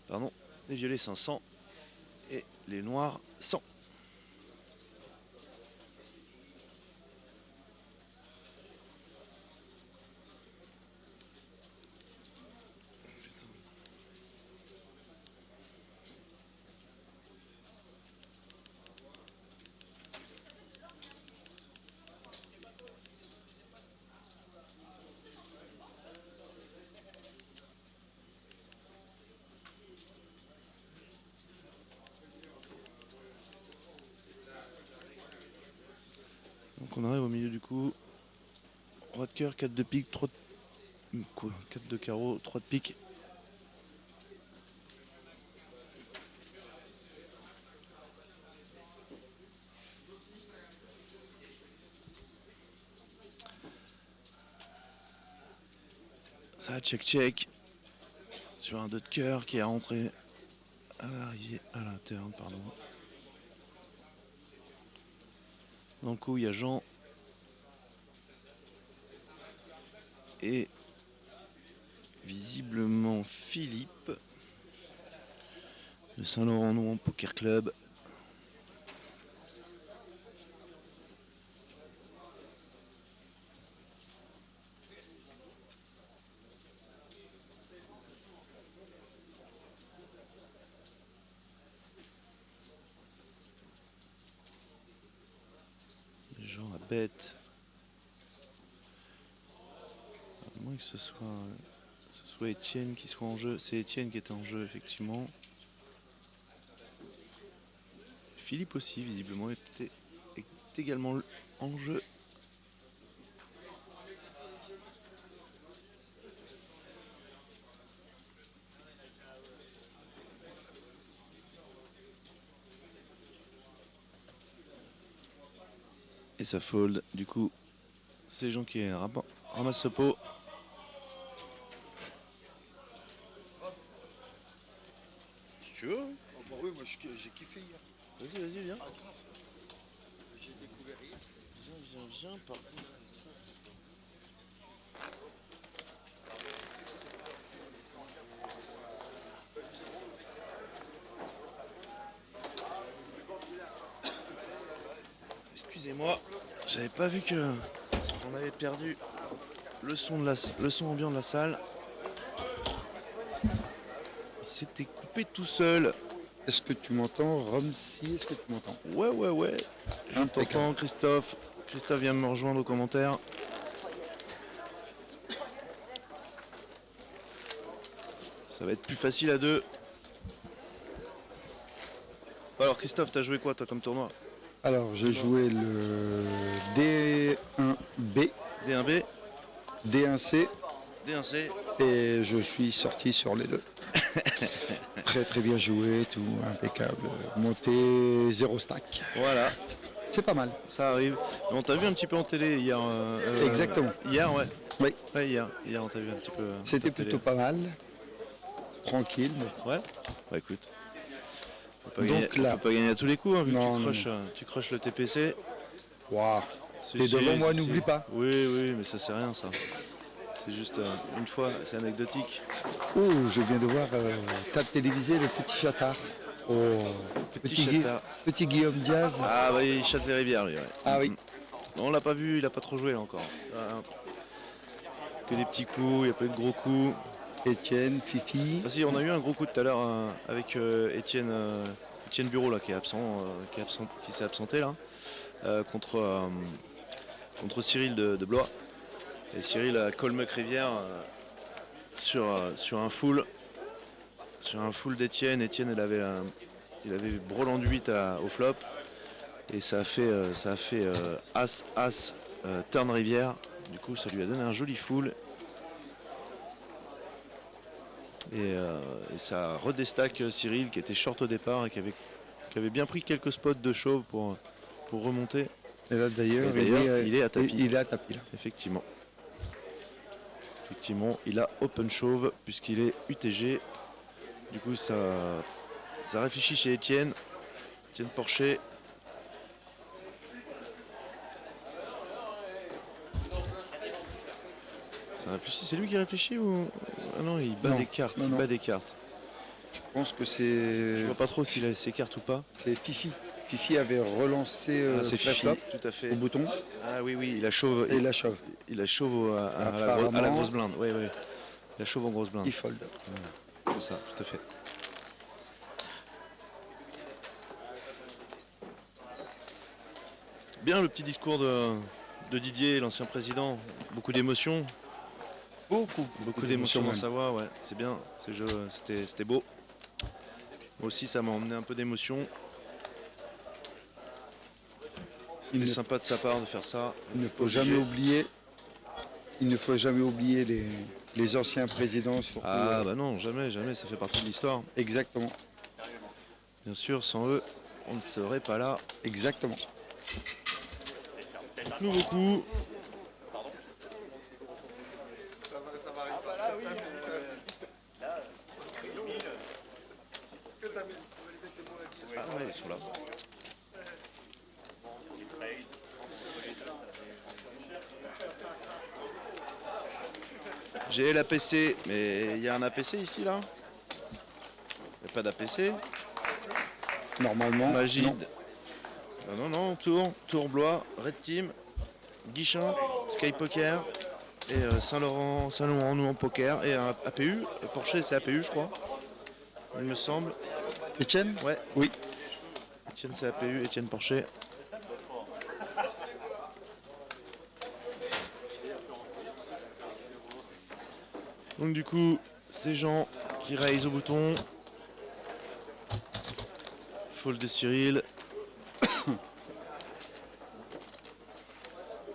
pardon, les violets 500 et les noirs 100. Donc on arrive au milieu du coup. Roi de cœur, 4 de pique, 3 de... Quoi, 4 de carreau, 3 de pique. Ça, check. Sur un 2 de cœur qui est rentré à l'arrière, à la turn, pardon. Dans le coup, il y a Jean et visiblement Philippe de Saint-Laurent-Nouan Poker Club. Jean à bête. À moins que ce soit Étienne qui soit en jeu. C'est Étienne qui était en jeu, effectivement. Philippe aussi, visiblement, est également en jeu. Et ça fold, du coup, c'est Jean qui ramasse ce pot. Si tu veux. Oh, bah oui, moi j'ai kiffé hier. Vas-y, viens. Ah, grave. J'ai découvert hier. Viens, par Excusez-moi, j'avais pas vu que on avait perdu le son ambiant de la salle. Il s'était coupé tout seul. Est-ce que tu m'entends, Romsi? Est-ce que tu m'entends? Ouais. Je t'entends, Christophe. Christophe vient me rejoindre aux commentaires. Ça va être plus facile à deux. Alors Christophe, t'as joué quoi toi comme tournoi? Alors j'ai joué le D1B, D1B, D1C D1C. et je suis sorti sur les deux. Très bien joué, tout impeccable. Monté 0 stack. Voilà, C'est pas mal. ça arrive. On t'a vu un petit peu en télé hier. Exactement. Hier, ouais. Oui. Ouais, hier on t'a vu un petit peu. C'était en télé. plutôt pas mal. Tranquille. Ouais. Bah écoute. On peut pas gagner à tous les coups, hein, vu Non, que tu crushes le TPC. Waouh. Si, T'es si, devant moi, si. n'oublie pas. Oui, mais ça c'est rien ça. C'est juste une fois, c'est anecdotique. Oh, je viens de voir table télévisée, le petit chatard. Oh, Chatard. petit Guillaume Diaz. Ah bah il chatte les rivières lui, ouais. Ah oui. On l'a pas vu, il a pas trop joué là encore. Que des petits coups, il n'y a pas eu de gros coups. Étienne, Fifi. Ah si, on a eu un gros coup tout à l'heure avec Étienne Bureau là, qui s'est absenté là, contre Cyril de Blois. Et Cyril a Colmec Rivière sur un full d'Étienne. Étienne il avait Broland 8 au flop et ça a fait As turn Rivière. Du coup ça lui a donné un joli full. Et ça redestack Cyril qui était short au départ et qui avait bien pris quelques spots de chauve pour remonter. Et là d'ailleurs, il est à tapis. Il est à tapis là. Effectivement, il a open chauve puisqu'il est UTG. Du coup, ça réfléchit chez Étienne Porcher. Ça réfléchit, c'est lui qui réfléchit ou... Ah non, il bat Non, des cartes, non, il non. bat des cartes. Je pense que Je c'est vois pas trop s'il a ses cartes ou pas. Fifi. Fifi avait relancé C'est Fifi, flop tout à fait. au bouton Ah oui, il a chauve. et la chauve. Il a chauve à la Apparemment. grosse blinde. Oui. Il a chauve en grosse blinde. Il fold. C'est ça, tout à fait. Bien le petit discours de Didier, l'ancien président. Beaucoup d'émotions. Beaucoup d'émotions dans même. sa voix, ouais. C'est bien. C'était beau. Moi aussi, ça m'a emmené un peu d'émotion. C'était sympa de sa part de faire ça. Il ne faut jamais oublier les anciens présidents. Surtout, Ah bah non, jamais, ça fait partie de l'histoire. Exactement. Bien sûr, sans eux, on ne serait pas là. Exactement. Nouveau coup. Ah ouais, ils sont là. J'ai l'APC, mais il y a un APC ici là? Il n'y a pas d'APC? Normalement, Magide. non. Non, Tour Blois, Red Team, Guichin, Sky Poker et Saint-Laurent nous en poker et un APU. Porsche c'est APU je crois, il me semble. Etienne? Ouais, Oui. Etienne c'est APU, Etienne Porcher. Donc du coup, ces gens qui raise au bouton. Fold de Cyril.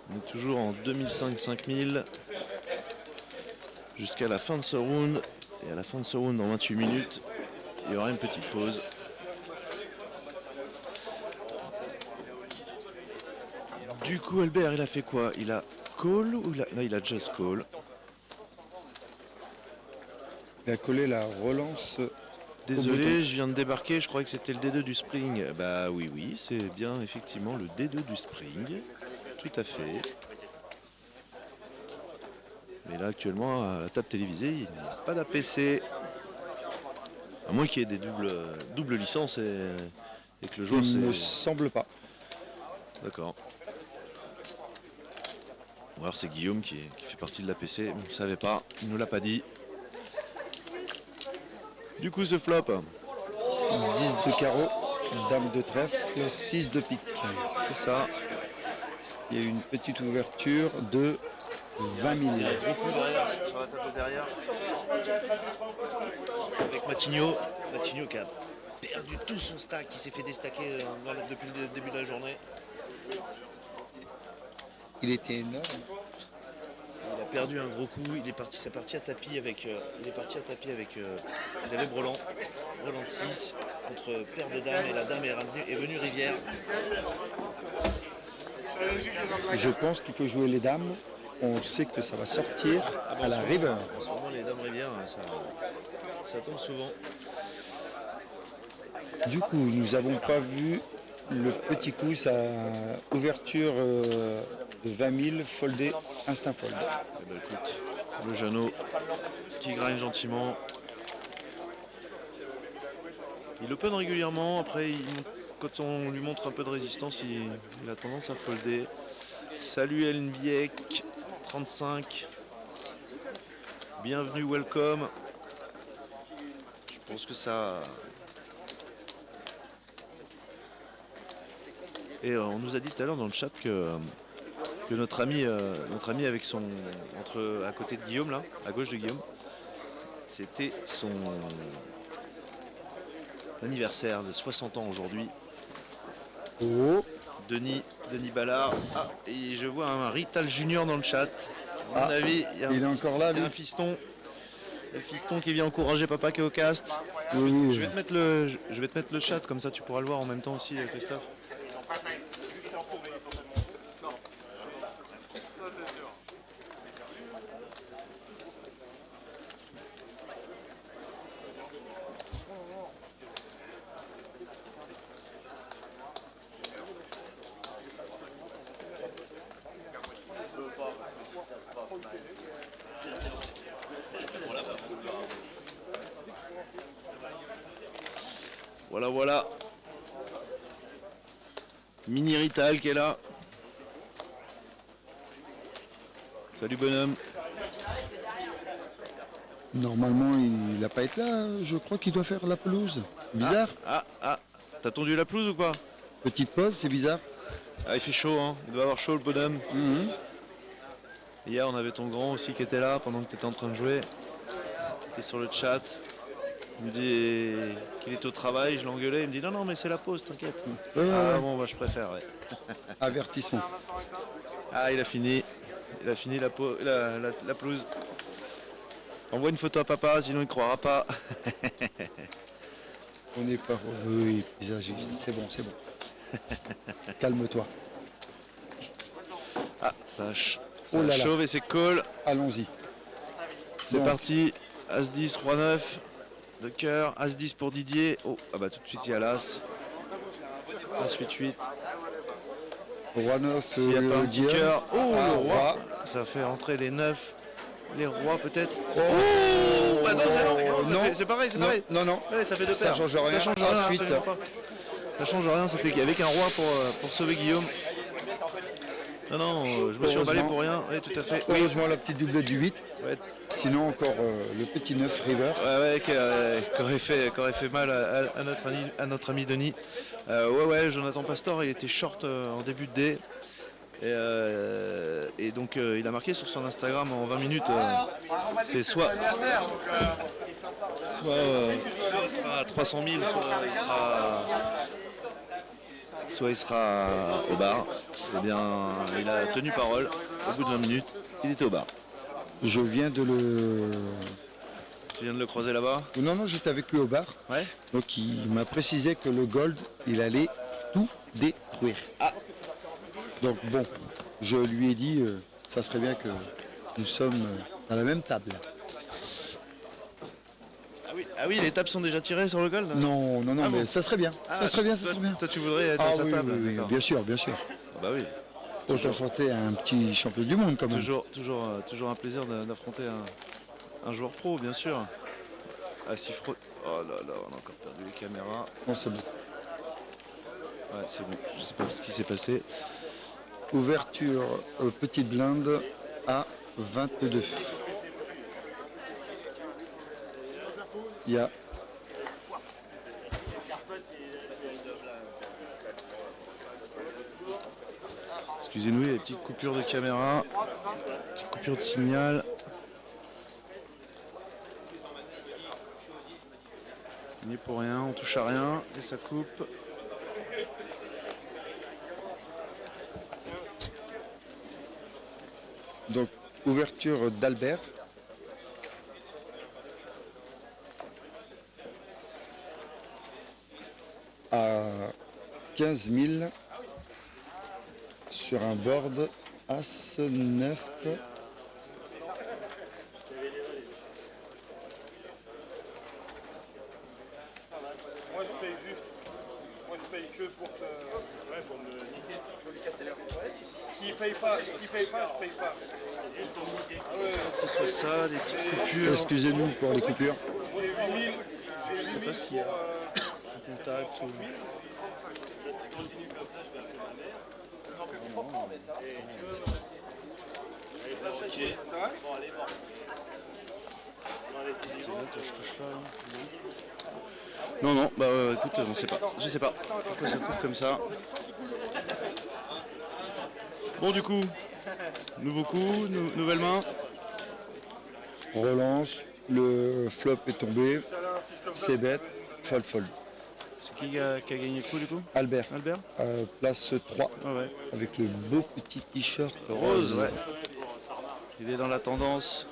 On est toujours en 2005-5000 jusqu'à la fin de ce round. Et à la fin de ce round, dans 28 minutes, il y aura une petite pause. Du coup, Albert, il a fait quoi? Il a call ou là, il a just call. Il a collé la relance. Désolé, je viens de débarquer, je croyais que c'était le D2 du Spring. Bah oui, c'est bien effectivement le D2 du Spring. Tout à fait. Mais là actuellement à la table télévisée, il n'y a pas d'APC. À moins qu'il y ait des doubles licences et que le joueur Il ne me c'est. semble pas. D'accord. Ou alors c'est Guillaume qui fait partie de l'APC. On ne savait pas, il ne nous l'a pas dit. Du coup ce flop. 10 de carreau, dame de trèfle, 6 de pique. C'est ça. Il y a une petite ouverture de 20 000. Gros coup derrière, sur la table de derrière. Avec Matigno qui a perdu tout son stack, qui s'est fait déstacker depuis le début de la journée. Il était énorme. Il a perdu un gros coup, c'est parti à tapis avec, il avait Brelan de 6 contre paire de dames et la dame est venue rivière. Je pense qu'il faut jouer les dames. On sait que ça va sortir à la river. En ce moment les dames rivières, ça tombe souvent. Du coup, nous n'avons pas vu le petit coup, sa ouverture de 20 000, foldé, instinct fold. Eh ben, écoute, le Jeannot qui grind gentiment. Il open régulièrement, après quand on lui montre un peu de résistance, il a tendance à folder. Salut Elnviek, 35. Bienvenue, welcome. Je pense que ça... Et on nous a dit tout à l'heure dans le chat que notre ami avec son... à côté de Guillaume, là, à gauche de Guillaume, c'était son anniversaire de 60 ans aujourd'hui. Oh, Denis Ballard. Ah, et je vois un Rital Junior dans le chat. À mon avis, il il est encore là, y a lui. un fiston. Le fiston qui vient encourager papa qui est au cast. Oui, Je vais te mettre le chat, comme ça tu pourras le voir en même temps aussi, Christophe. Voilà. Mini Rital qui est là. Salut bonhomme. Normalement, il n'a pas été là. Je crois qu'il doit faire la pelouse. Bizarre. Ah, t'as tondu la pelouse ou pas? Petite pause, c'est bizarre. Ah, il fait chaud, hein. Il doit avoir chaud le bonhomme. Mhm. Hier, on avait ton grand aussi qui était là pendant que tu étais en train de jouer. Il est sur le chat. Il me dit qu'il est au travail, je l'engueulais. Il me dit non, mais c'est la pause, t'inquiète. Ouais. Bon, bah, je préfère, ouais. Avertissement. Ah, il a fini. Il a fini la pelouse. Envoie une photo à papa, sinon il ne croira pas. On n'est pas. Oui, paysagiste. C'est bon. Calme-toi. Ah, ça Oh là là. chauffe et c'est call. Allons-y. C'est Donc, parti. As 10, Roi 9. de cœur, As-10 pour Didier. Oh, ah bah tout de suite il y a l'As. As 8-8. Roi 9, S'il n'y a pas un petit Guillaume. cœur. Oh, Ah, le roi. roi. Ça fait rentrer les 9. Les rois peut-être. Oh, Bah non, non. c'est pareil, c'est Non, pareil. non, non. Ouais, ça fait deux Ça paires. change rien. Ça change rien, Ensuite. absolument pas. Ça change rien, c'était avec un roi pour sauver Guillaume. Non, non, je me suis emballé Heureusement. pour rien. Oui, tout à fait. Oui, Heureusement la petite doublette du 8. ouais, Sinon encore le petit 9 River. ouais, qui aurait fait mal à notre ami Denis. Ouais, Jonathan Pastor, il était short en début de dé. Et donc il a marqué sur son Instagram en 20 minutes. C'est soit il sera à 300 000, soit il sera au bar. Eh bien, il a tenu parole. Au bout de 20 minutes, il était au bar. Je viens de le... Tu viens de le croiser là-bas? Non, non, j'étais avec lui au bar. Ouais. Donc il m'a précisé que le gold, il allait tout détruire. Donc bon, je lui ai dit, ça serait bien que nous sommes à la même table. Ah oui, les tables sont déjà tirées sur le gold? Non, non, non, Ah mais bon. ça serait bien. ça serait bien, ça serait bien. Toi, tu voudrais être Ah à sa oui, table? oui, oui, D'accord. bien sûr, bien sûr. Ah bah oui. Autant chanter à un petit champion du monde quand même. Toujours un plaisir d'affronter un joueur pro, bien sûr. Ah, si fraude. Oh là là, on a encore perdu les caméras. Non, c'est bon. Ouais, c'est bon. Je sais pas ce qui s'est passé. Ouverture petite blinde à 22. Il y a Excusez-nous, il y a des petites coupures de caméra, petites coupures de signal. On n'y est pour rien, on touche à rien et ça coupe. donc ouverture d'Albert. À 15 000 sur un board As 9. Moi je paye juste. Moi je paye que pour te. Ouais, pour me niquer. S'il paye pas, je paye pas. Juste pour me niquer. Que ce soit ça, des petites coupures. Excusez-nous pour les coupures. J'ai 8000. Je sais pas ce qu'il y a. Un contact ou... C'est là que je touche pas. Non, non, bah écoute, on sait pas. Je sais pas pourquoi ça coupe comme ça. Bon, du coup, nouveau coup, nouvelle main. On relance, le flop est tombé, c'est bête, fold. C'est qui a gagné le coup du coup? Albert, Albert? place 3, Ah ouais. avec le beau petit t-shirt Rose, rose. ouais. Il est dans la tendance.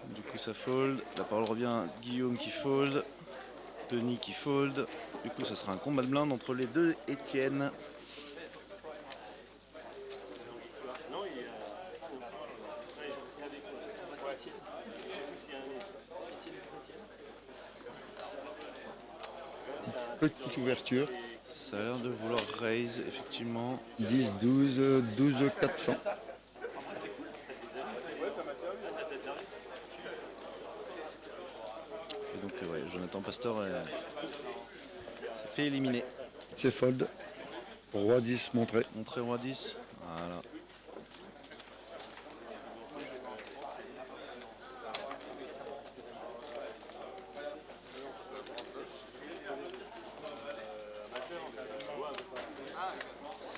Du coup ça fold. La parole revient à Guillaume qui fold. Denis qui fold. Du coup ça sera un combat de blinde entre les deux Étienne. Petite ouverture, Ça a l'air de vouloir raise effectivement. 10, 12, 12, 400. Et donc ouais, Jonathan Pastor s'est fait éliminer. C'est fold. Roi 10 montré. Montré roi 10. Voilà.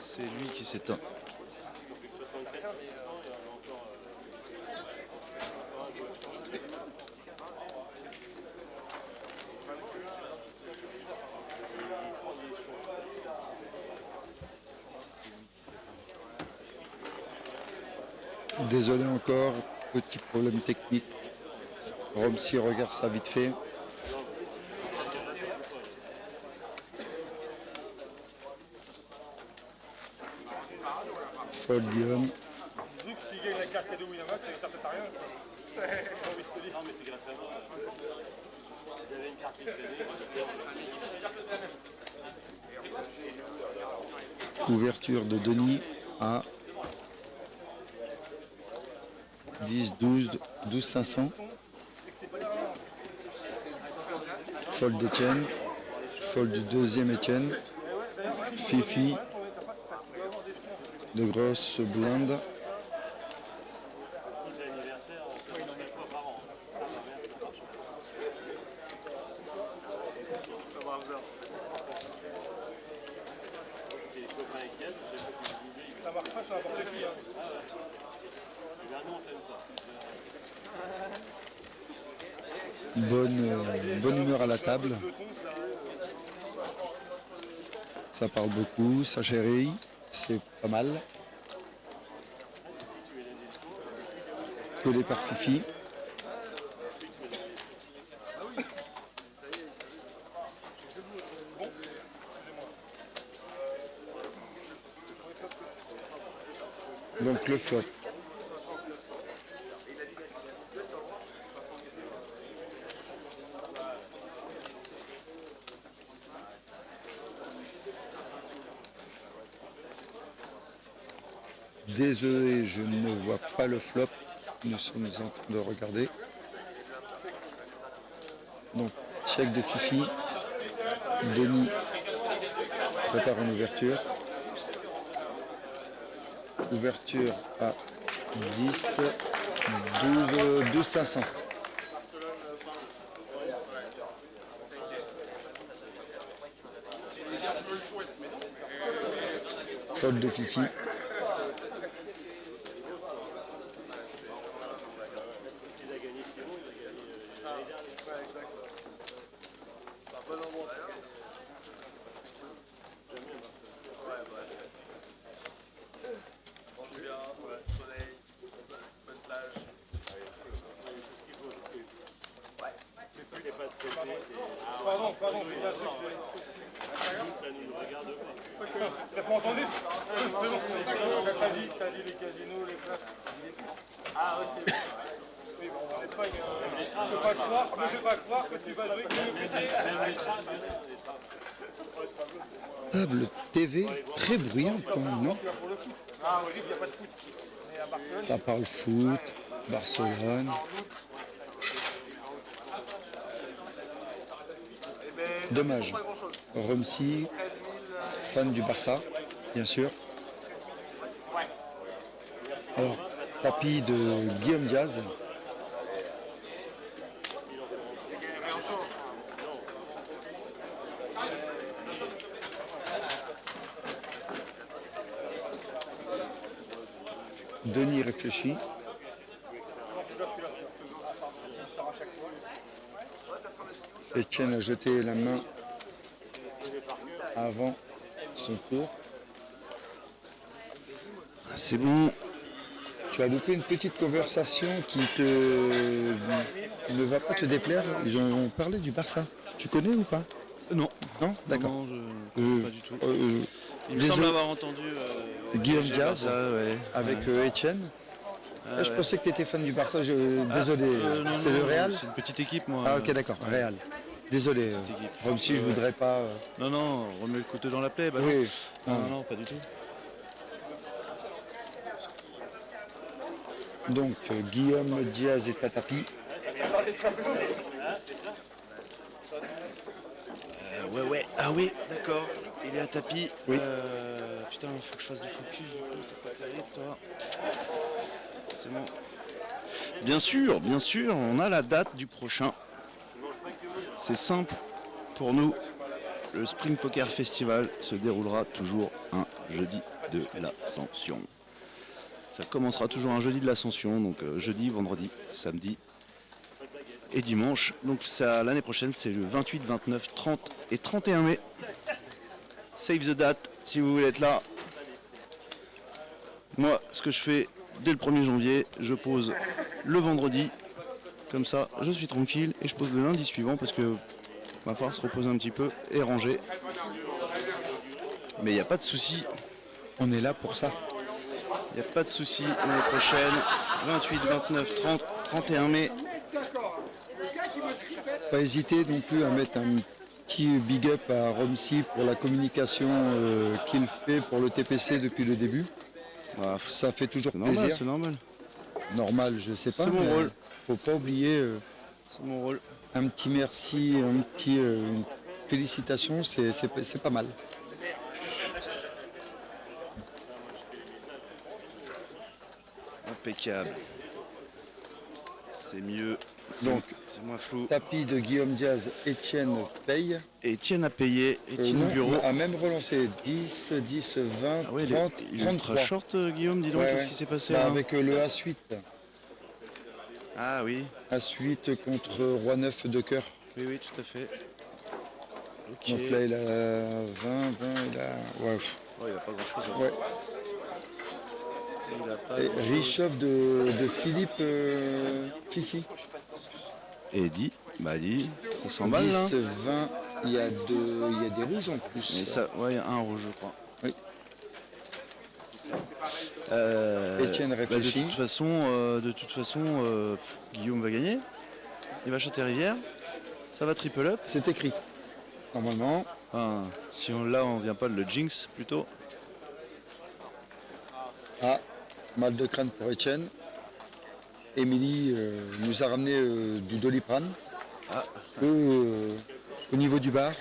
C'est lui qui s'éteint. Désolé encore, petit problème technique. Romsy regarde ça vite fait. Fold Guillaume. Vu que tu gagnes la carte cadeau Winamax, ça ne sert peut-être à rien. Non, mais c'est grâce à moi. Vous avez une carte Ouverture de Denis à 10, 12, 12 500. Fold d'Etienne. Fold du deuxième Etienne. Fifi. De grosses blindes. Ça marche pas, ça n'importe qui. Bonne humeur à la table. Ça parle beaucoup, ça chérit, c'est pas mal. Collé par Fifi. Donc le flop. Désolé, je ne vois pas le flop. Nous sommes en train de regarder. Donc, check de Fifi. Denis prépare une ouverture. Ouverture à 10, 12 500. Fold de Fifi. Pardon, ça nous regarde pas. T'as pas entendu? C'est bon, t'as dit les casinos, les places. Ah ouais, c'est bon. Oui, bon, en Espagne, ne fais pas croire que tu vas jouer Table TV très bruyante quand même, non? Ah oui, il n'y a pas de foot. Mais à Barcelone, Ça parle foot, Barcelone. Dommage. Rumsey, fan du Barça, bien sûr. Alors, tapis de Guillaume Diaz. Denis réfléchit. Etienne a jeté la main avant son tour. C'est bon. Tu as loupé une petite conversation qui ne va pas te déplaire. Ils ont parlé du Barça. Tu connais ou pas? Non. Non? D'accord. Non, je ne pas du tout. Il me désolé. semble avoir entendu Guillaume Diaz ouais. avec Etienne. Ah, Je ouais. pensais que tu étais fan du Barça. Désolé. Non, C'est le non, Real? C'est une petite équipe, moi. Ah ok, d'accord. Real. Désolé. Petite équipe. Rumsey, je voudrais pas... Non, remets le couteau dans la plaie. Bah, Oui. non, pas du tout. Donc, Guillaume Diaz est à tapis. Ouais. Ah oui, d'accord. Il est à tapis. Oui. Putain, il faut que je fasse du focus. Du coup, c'est pas terrible, toi. C'est bon. Bien sûr, on a la date du prochain. C'est simple pour nous. Le Spring Poker Festival se déroulera toujours un jeudi de l'Ascension. Ça commencera toujours un jeudi de l'Ascension, donc jeudi, vendredi, samedi et dimanche. Donc ça, l'année prochaine, c'est le 28, 29, 30 et 31 mai. Save the date si vous voulez être là. Moi, ce que je fais dès le 1er janvier, je pose le vendredi. Comme ça, je suis tranquille et je pose le lundi suivant parce que va falloir se reposer un petit peu et ranger. Mais il n'y a pas de souci. On est là pour ça. Il n'y a pas de souci l'année prochaine. 28, 29, 30, 31 mai. Pas hésiter non plus à mettre un petit big up à Romsy pour la communication qu'il fait pour le TPC depuis le début. Bah, Ça fait toujours c'est normal, plaisir. c'est normal. Normal, je sais pas, C'est mon mais rôle. faut pas oublier C'est mon rôle. un petit merci, une félicitation, c'est pas mal. Impeccable. C'est mieux. Donc, c'est moins flou. tapis de Guillaume Diaz, Étienne paye. Et Étienne a payé. Étienne au Non, bureau. a même relancé 10, 10, 20, Ah ouais, 30, il est 33. ultra short, Guillaume, dis donc, Ouais, qu'est-ce ouais. qui s'est passé Bah, là avec le As-8. Ah oui, As-8 contre Roi 9 de cœur. oui, oui, tout à fait. Ok. Donc là, il a 20, il a... Ouais. Oh, il a pas grand chose. Ouais. Il a pas Et grand-chose. Richoff de Philippe Fifi. Et dit, bah dit, ça s'emballe 10, là. 20, il y a des rouges en plus. Mais ça, ouais, il y a un rouge, je crois. Oui. Étienne Bah, réfléchit. de toute façon, Guillaume va gagner. Il va chanter Rivière. Ça va triple up. C'est écrit. Normalement, Enfin, si on là, on vient pas de le jinx plutôt. mal de crâne pour Étienne. Émilie nous a ramené du Doliprane. Ah. Au niveau du bar,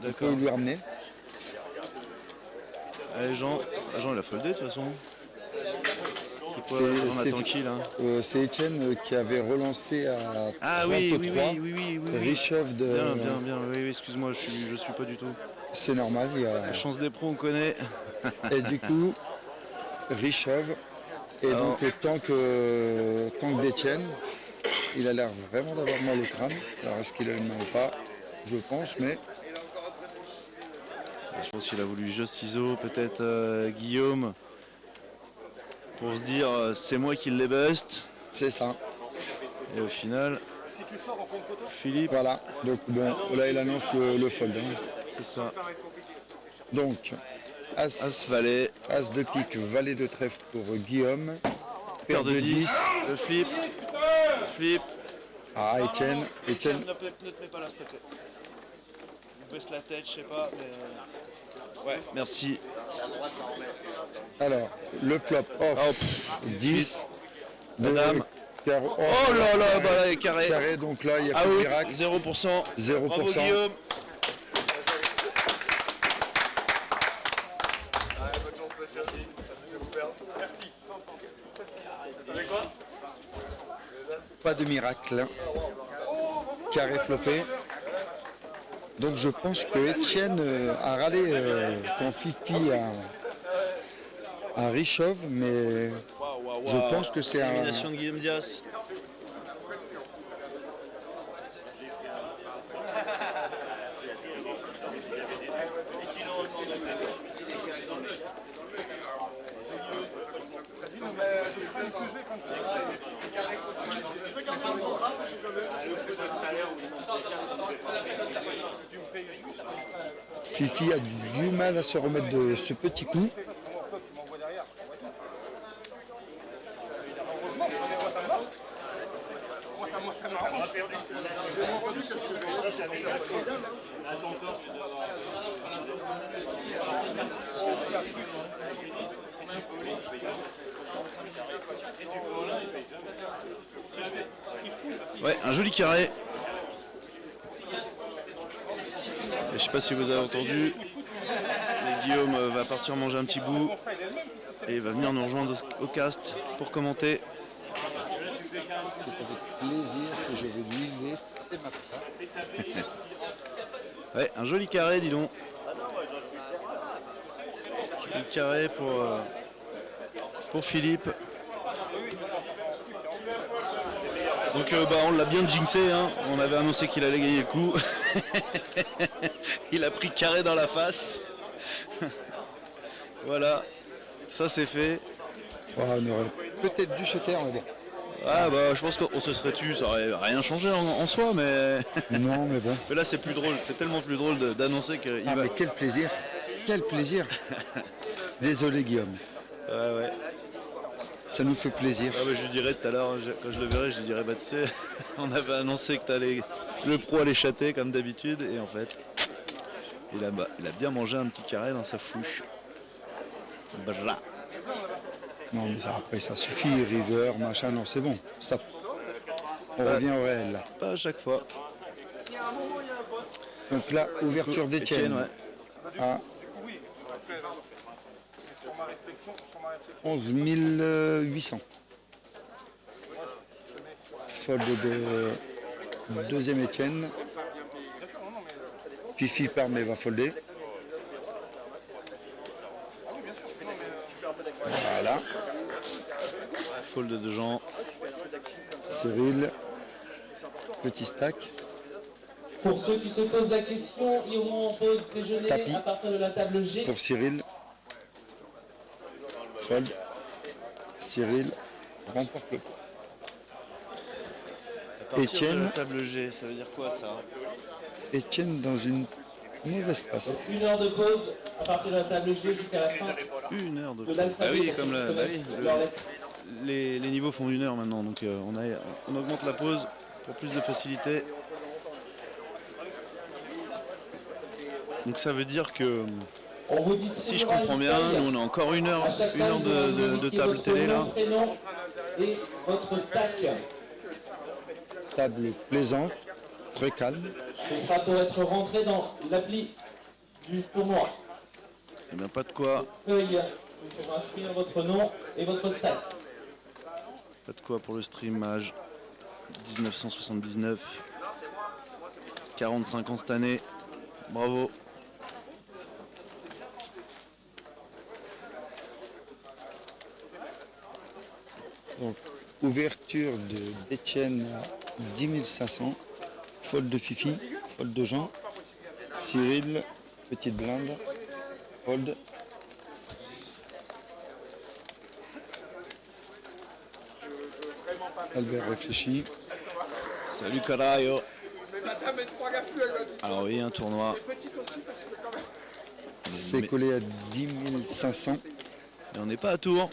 on D'accord. peut lui ramener. Allez, Jean, il a foldé de toute façon. C'est quoi, C'est- on c'est- attend qui là? C'est Étienne qui avait relancé à Ah 33. oui. Richoff de... Bien. Oui, excuse-moi, je suis pas du tout. C'est normal, il y a... La chance des pros, on connaît. Et du coup, Richoff. Et Alors. donc, tant que d'Étienne, il a l'air vraiment d'avoir mal au crâne. Alors, est-ce qu'il a une main ou pas? Je pense, mais Je pense qu'il a voulu juste ciseaux, peut-être Guillaume, pour se dire c'est moi qui les bust. c'est ça. Et au final, Philippe, Voilà. Donc, bon, là, il annonce le fold. Hein. c'est ça. Donc, As valet, As de pique, valet de trèfle pour Guillaume. paire de 10, le flip. Ah, Étienne. Ne te mets pas là, s'il te plaît. On baisse la tête, je sais pas, mais... Ouais, merci. Alors, le flop off, Hop, 10. La dame. Carreau, Oh là là, bah là, carré. carré, donc là, il n'y a Ah plus de oui, miracle. 0%. 0%. Bravo Guillaume. Pas de miracle. Carré flopé. Donc je pense que Étienne a râlé quand Fifi a Richoff, mais je pense que c'est un... Élimination de Guillaume Diaz. Fifi a du mal à se remettre de ce petit coup. Ouais, un joli carré. Et je sais pas si vous avez entendu, mais Guillaume va partir manger un petit bout et il va venir nous rejoindre au cast pour commenter. C'est avec plaisir que je vais lui laisser ma place. Ouais, un joli carré, dis donc. Joli carré pour Philippe. Donc on l'a bien jinxé, hein. On avait annoncé qu'il allait gagner le coup. Il a pris carré dans la face. Voilà, ça c'est fait. Oh, on aurait peut-être dû se taire, mais bon. Ah bah je pense qu'on se serait tu, ça aurait rien changé en soi, mais... Non, mais bon. mais là c'est plus drôle, c'est tellement plus drôle d'annoncer qu'il Ah, va... mais quel plaisir. Quel plaisir. Désolé, Guillaume. Ouais. ça nous fait plaisir. Ah ouais, je lui dirai tout à l'heure, quand je le verrai, je lui dirai, bah tu sais, on avait annoncé que le pro allait chatter comme d'habitude, et en fait, il a bien mangé un petit carré dans sa fouche. Bra. Non, mais après, ça suffit. River, machin, non, c'est bon. Stop. On revient au réel, là. Pas à chaque fois. Donc là, ouverture d'Étienne. Ouais. À Du coup, oui. Après, sur ma réflexion, 11 800. Fold de deuxième Étienne. Fifi permet va folder. Voilà. Fold de Jean. Cyril. Petit stack. Pour ceux qui se posent la question, iront en pause déjeuner Tapis. à partir de la table G. Pour Cyril. Fold. Cyril remporte le point. À partir Étienne. de la table G, ça veut dire quoi ça? Étienne dans une mauvaise passe. Une heure de pause à partir de la table G jusqu'à la fin Une heure de de pause. l'alphabet. Ah oui, pour comme ceux qui connaissent leurs lettres. les niveaux font 1 heure maintenant, donc on augmente la pause pour plus de facilité. Donc ça veut dire que On vous si je comprends bien, nous on a encore une heure de table télé là. Prénom et votre stack. Table plaisante, très calme. Ce sera pour être rentré dans l'appli du tournoi. Et bien pas de quoi, Feuille pour inscrire votre nom et votre stack. pas de quoi pour le streamage. 1979, 45 ans cette année, bravo. Donc, ouverture d'Étienne à 10 500. Fold de Fifi, fold de Jean. Cyril, petite blinde. Fold. Albert réfléchit. Salut Carayo. Alors oui, un tournoi. C'est collé à 10 500. Et on n'est pas à Tours.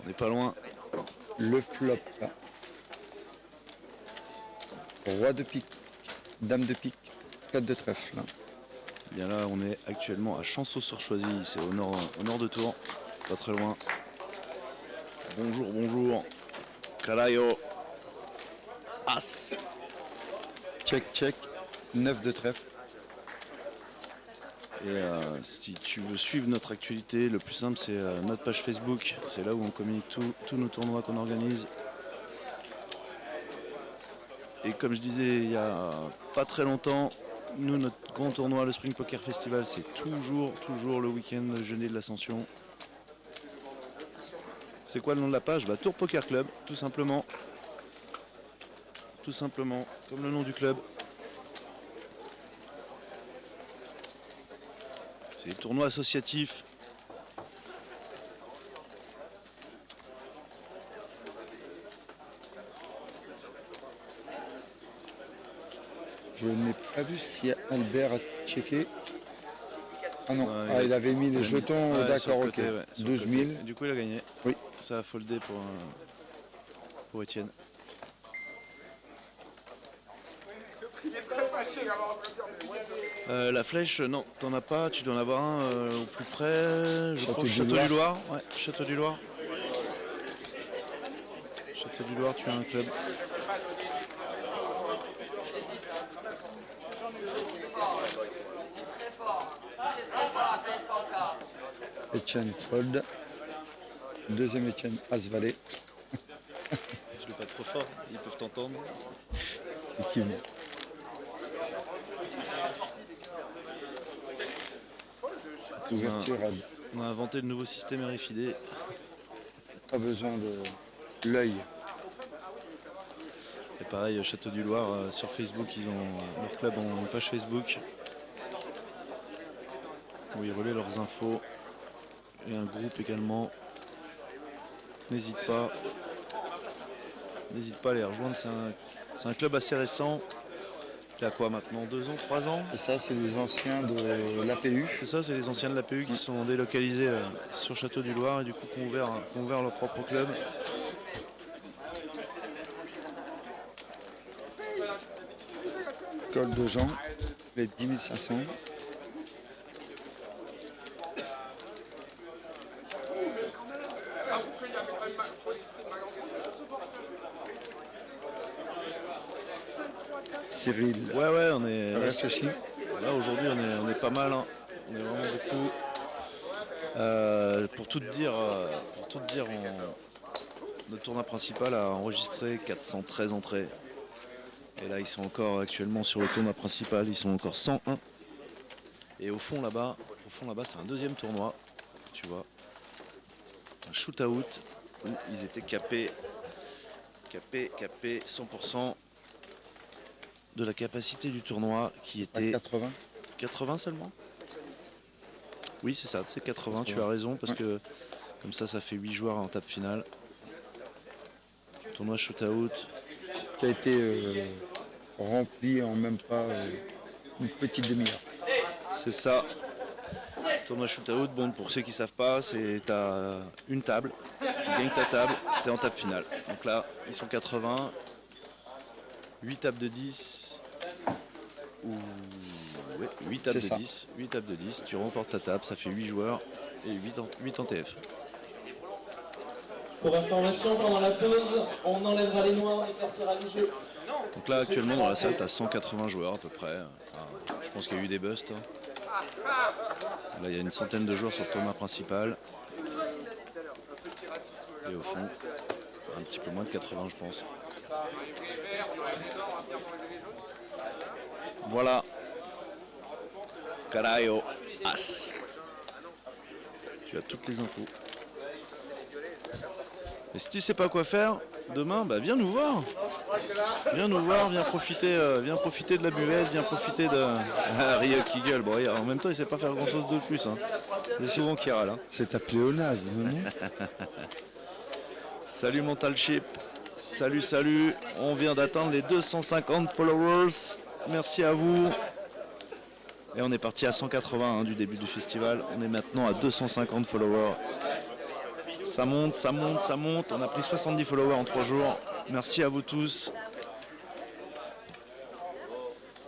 On n'est pas loin. Le flop. Roi de pique. Dame de pique. 4 de trèfle. Bien là, on est actuellement à Chanceau-sur-Choisy, c'est au nord de Tours, pas très loin. Bonjour, bonjour. Carayo. As. Check, check. 9 de trèfle. Et si tu veux suivre notre actualité, le plus simple c'est notre page Facebook. C'est là où on communique tous nos tournois qu'on organise. Et comme je disais il y a pas très longtemps, nous notre grand tournoi, le Spring Poker Festival, c'est toujours le week-end jeudi de l'Ascension. C'est quoi le nom de la page? Tour Poker Club, tout simplement. Tout simplement, comme le nom du club. C'est des tournois associatifs. Je n'ai pas vu si Albert a checké. Ah non, Ouais, il avait mis les jetons, Ouais, d'accord, sur le ok. côté, ouais, sur le 12 côté. 000. Et du coup, il a gagné. Oui. Ça a foldé pour Étienne. La flèche, non, t'en as pas. Tu dois en avoir un au plus près. Je pense Château du Loir. Ouais, Château du Loir. Château du Loir, tu as un club. Étienne fold. Deuxième Étienne As-Valet. Tu le pas trop fort, ils peuvent t'entendre. Effectivement. Ouverture à On a inventé le nouveau système RFID. pas besoin de l'œil. Et pareil, Château du Loir, sur Facebook, ils ont leur club en une page Facebook où ils relaient leurs infos. Et un groupe également. N'hésite pas à les rejoindre. C'est un club assez récent. Il a quoi maintenant, 2 ans, 3 ans? Et ça, c'est les anciens de l'APU. C'est ça, c'est les anciens de l'APU qui sont délocalisés sur Château du Loir et du coup qui ont ouvert leur propre club. Col de Jean, les 10 500. Cyril, Ouais, on est. réfléchi. Là aujourd'hui on est pas mal, hein. On est vraiment beaucoup. Pour tout te dire, notre tournoi principal a enregistré 413 entrées. Et là ils sont encore actuellement sur le tournoi principal, ils sont encore 101. Et au fond là-bas, c'est un deuxième tournoi, tu vois. Un shoot-out où ils étaient capés 100% de la capacité du tournoi qui À était 80. 80 seulement. Oui, c'est ça, c'est 80, tu as raison, parce que comme ça fait 8 joueurs en table finale. Tournoi shootout. Qui a été rempli en même pas une petite demi-heure. C'est ça. Tournoi shootout, bon, pour ceux qui savent pas, c'est t'as une table, tu gagnes ta table, t'es en table finale. Donc là, ils sont 80, 8 tables de 10, ou ouais, 8 tables C'est de ça. 10, 8 tables de 10, tu remportes ta table, ça fait 8 joueurs et 8 en TF. Pour information, pendant la pause, on enlèvera les noirs, on éclaircira les jeux. Donc là, actuellement, dans la salle, t'as 180 joueurs à peu près. Je pense qu'il y a eu des busts, hein. Là, il y a une centaine de joueurs sur le tournoi principal. Et au fond, un petit peu moins de 80, je pense. Voilà. Carayo As. Tu as toutes les infos. Et si tu sais pas quoi faire, demain, bah viens nous voir. Viens nous voir, viens profiter de la buvette, viens profiter de... Ah, Rio qui gueule. Bon, en même temps, il sait pas faire grand chose de plus, hein. C'est souvent qu'il râle, hein. C'est appelé au naze, non? Salut Mental Chip. Salut. On vient d'atteindre les 250 followers. Merci à vous. Et on est parti à 180 hein, du début du festival. On est maintenant à 250 followers. Ça monte. On a pris 70 followers en 3 jours. Merci à vous tous.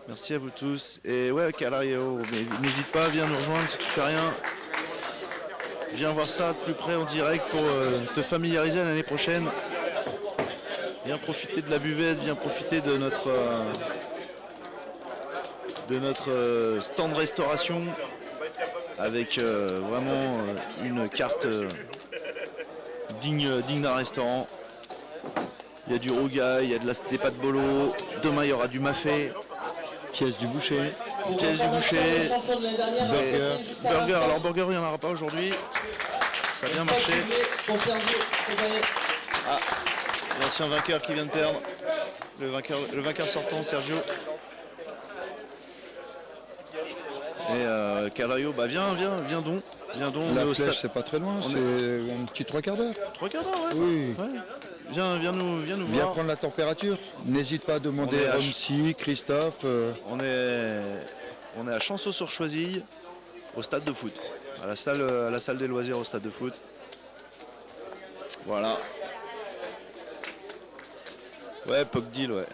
Merci à vous tous. Et ouais, Calario, n'hésite pas, viens nous rejoindre si tu fais rien. Viens voir ça de plus près en direct pour te familiariser à l'année prochaine. Viens profiter de la buvette, viens profiter de notre stand restauration avec vraiment une carte digne d'un restaurant. Il y a du rougail, il y a des pâtes bolo. Demain il y aura du mafé, pièce du boucher, burger. Alors burger il n'y en aura pas aujourd'hui. Ça a bien marché. Ah, l'ancien vainqueur qui vient de perdre. Le vainqueur sortant, Sergio. Et Calario, bah viens donc. La flèche, c'est pas très loin, c'est un petit 3 quarts d'heure. 3 quarts d'heure, ouais. Oui. Ouais. Viens nous Viens voir. prendre la température. N'hésite pas à demander On est à Romsy, Christophe. On est à Chanceau-sur-Choisille, au stade de foot. À la salle des loisirs au stade de foot. Voilà. Ouais, Pogdeal, ouais.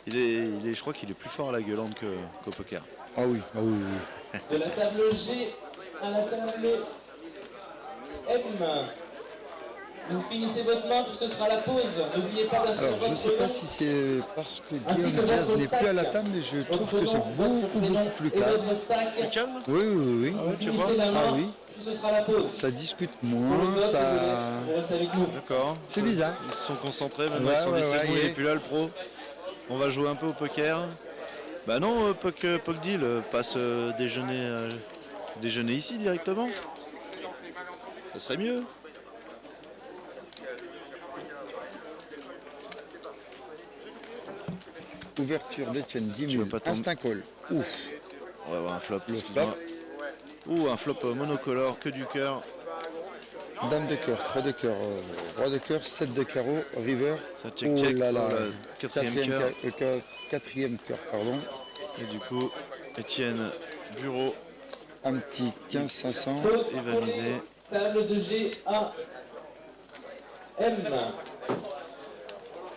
Je crois qu'il est plus fort à la gueulante qu'au poker. Ah oui. De la table G à la table M. Vous finissez votre main, puis ce sera la pause. N'oubliez pas d'assurer Alors, je ne votre sais pas nom, si c'est parce que ainsi Guillaume que Diaz votre n'est plus à la stack. table, mais je votre trouve que c'est nom, beaucoup votre prénom plus et calme. votre stack. Calme. Oui. tu vois. Finissez la main, Ah oui. puis ce sera la pause. Ça discute Pour le moins, vote, ça... vous restez avec nous. D'accord. C'est bizarre. Ils se sont concentrés, maintenant Ouais, ils se sont dit ouais, c'est bon, ouais, il est plus là le pro. On va jouer un peu au poker. Bah non, Pogdeal passe déjeuner ici directement. Ce serait mieux. Ouverture d'Etienne, 10 Tu 000. veux pas tomber- Instinct call. Ouf. On va avoir un flop. Le excuse-moi. Ou un flop monocolore, que du cœur. Dame de cœur, 3 de cœur, roi de cœur, 7 de carreau, river. Ça check Oh là là, pour le quatrième cœur, pardon. Et du coup, Étienne Bureau, Un petit 15-500. Pause Il va pour miser. les tables de G à M.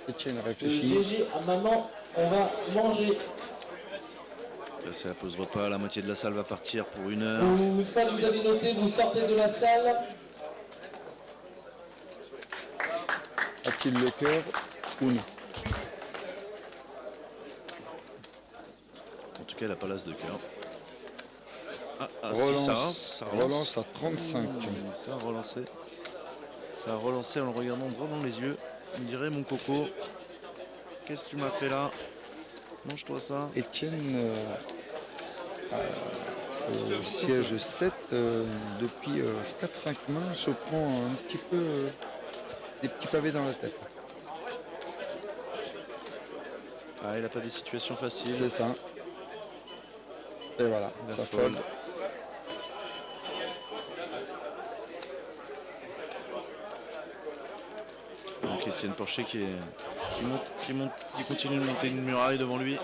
Etienne De réfléchit. GG à maman, on va manger. là c'est la pause repas, la moitié de la salle va partir pour 1 heure. Une fois que vous avez noté, vous sortez de la salle. A-t-il le cœur ou non? En tout cas, elle a pas l'as de cœur. Si, ça Relance à 35. Ça a relancé. Ça a relancé en le regardant droit dans les yeux. On dirait mon coco. Qu'est-ce que tu m'as fait là? Mange-toi ça. Etienne au siège 7 depuis 4-5 mains se prend un petit peu des petits pavés dans la tête. Ah, il n'a pas des situations faciles. C'est ça. Et voilà, La ça fold. fold. Donc Étienne Porcher qui continue de monter une muraille devant lui.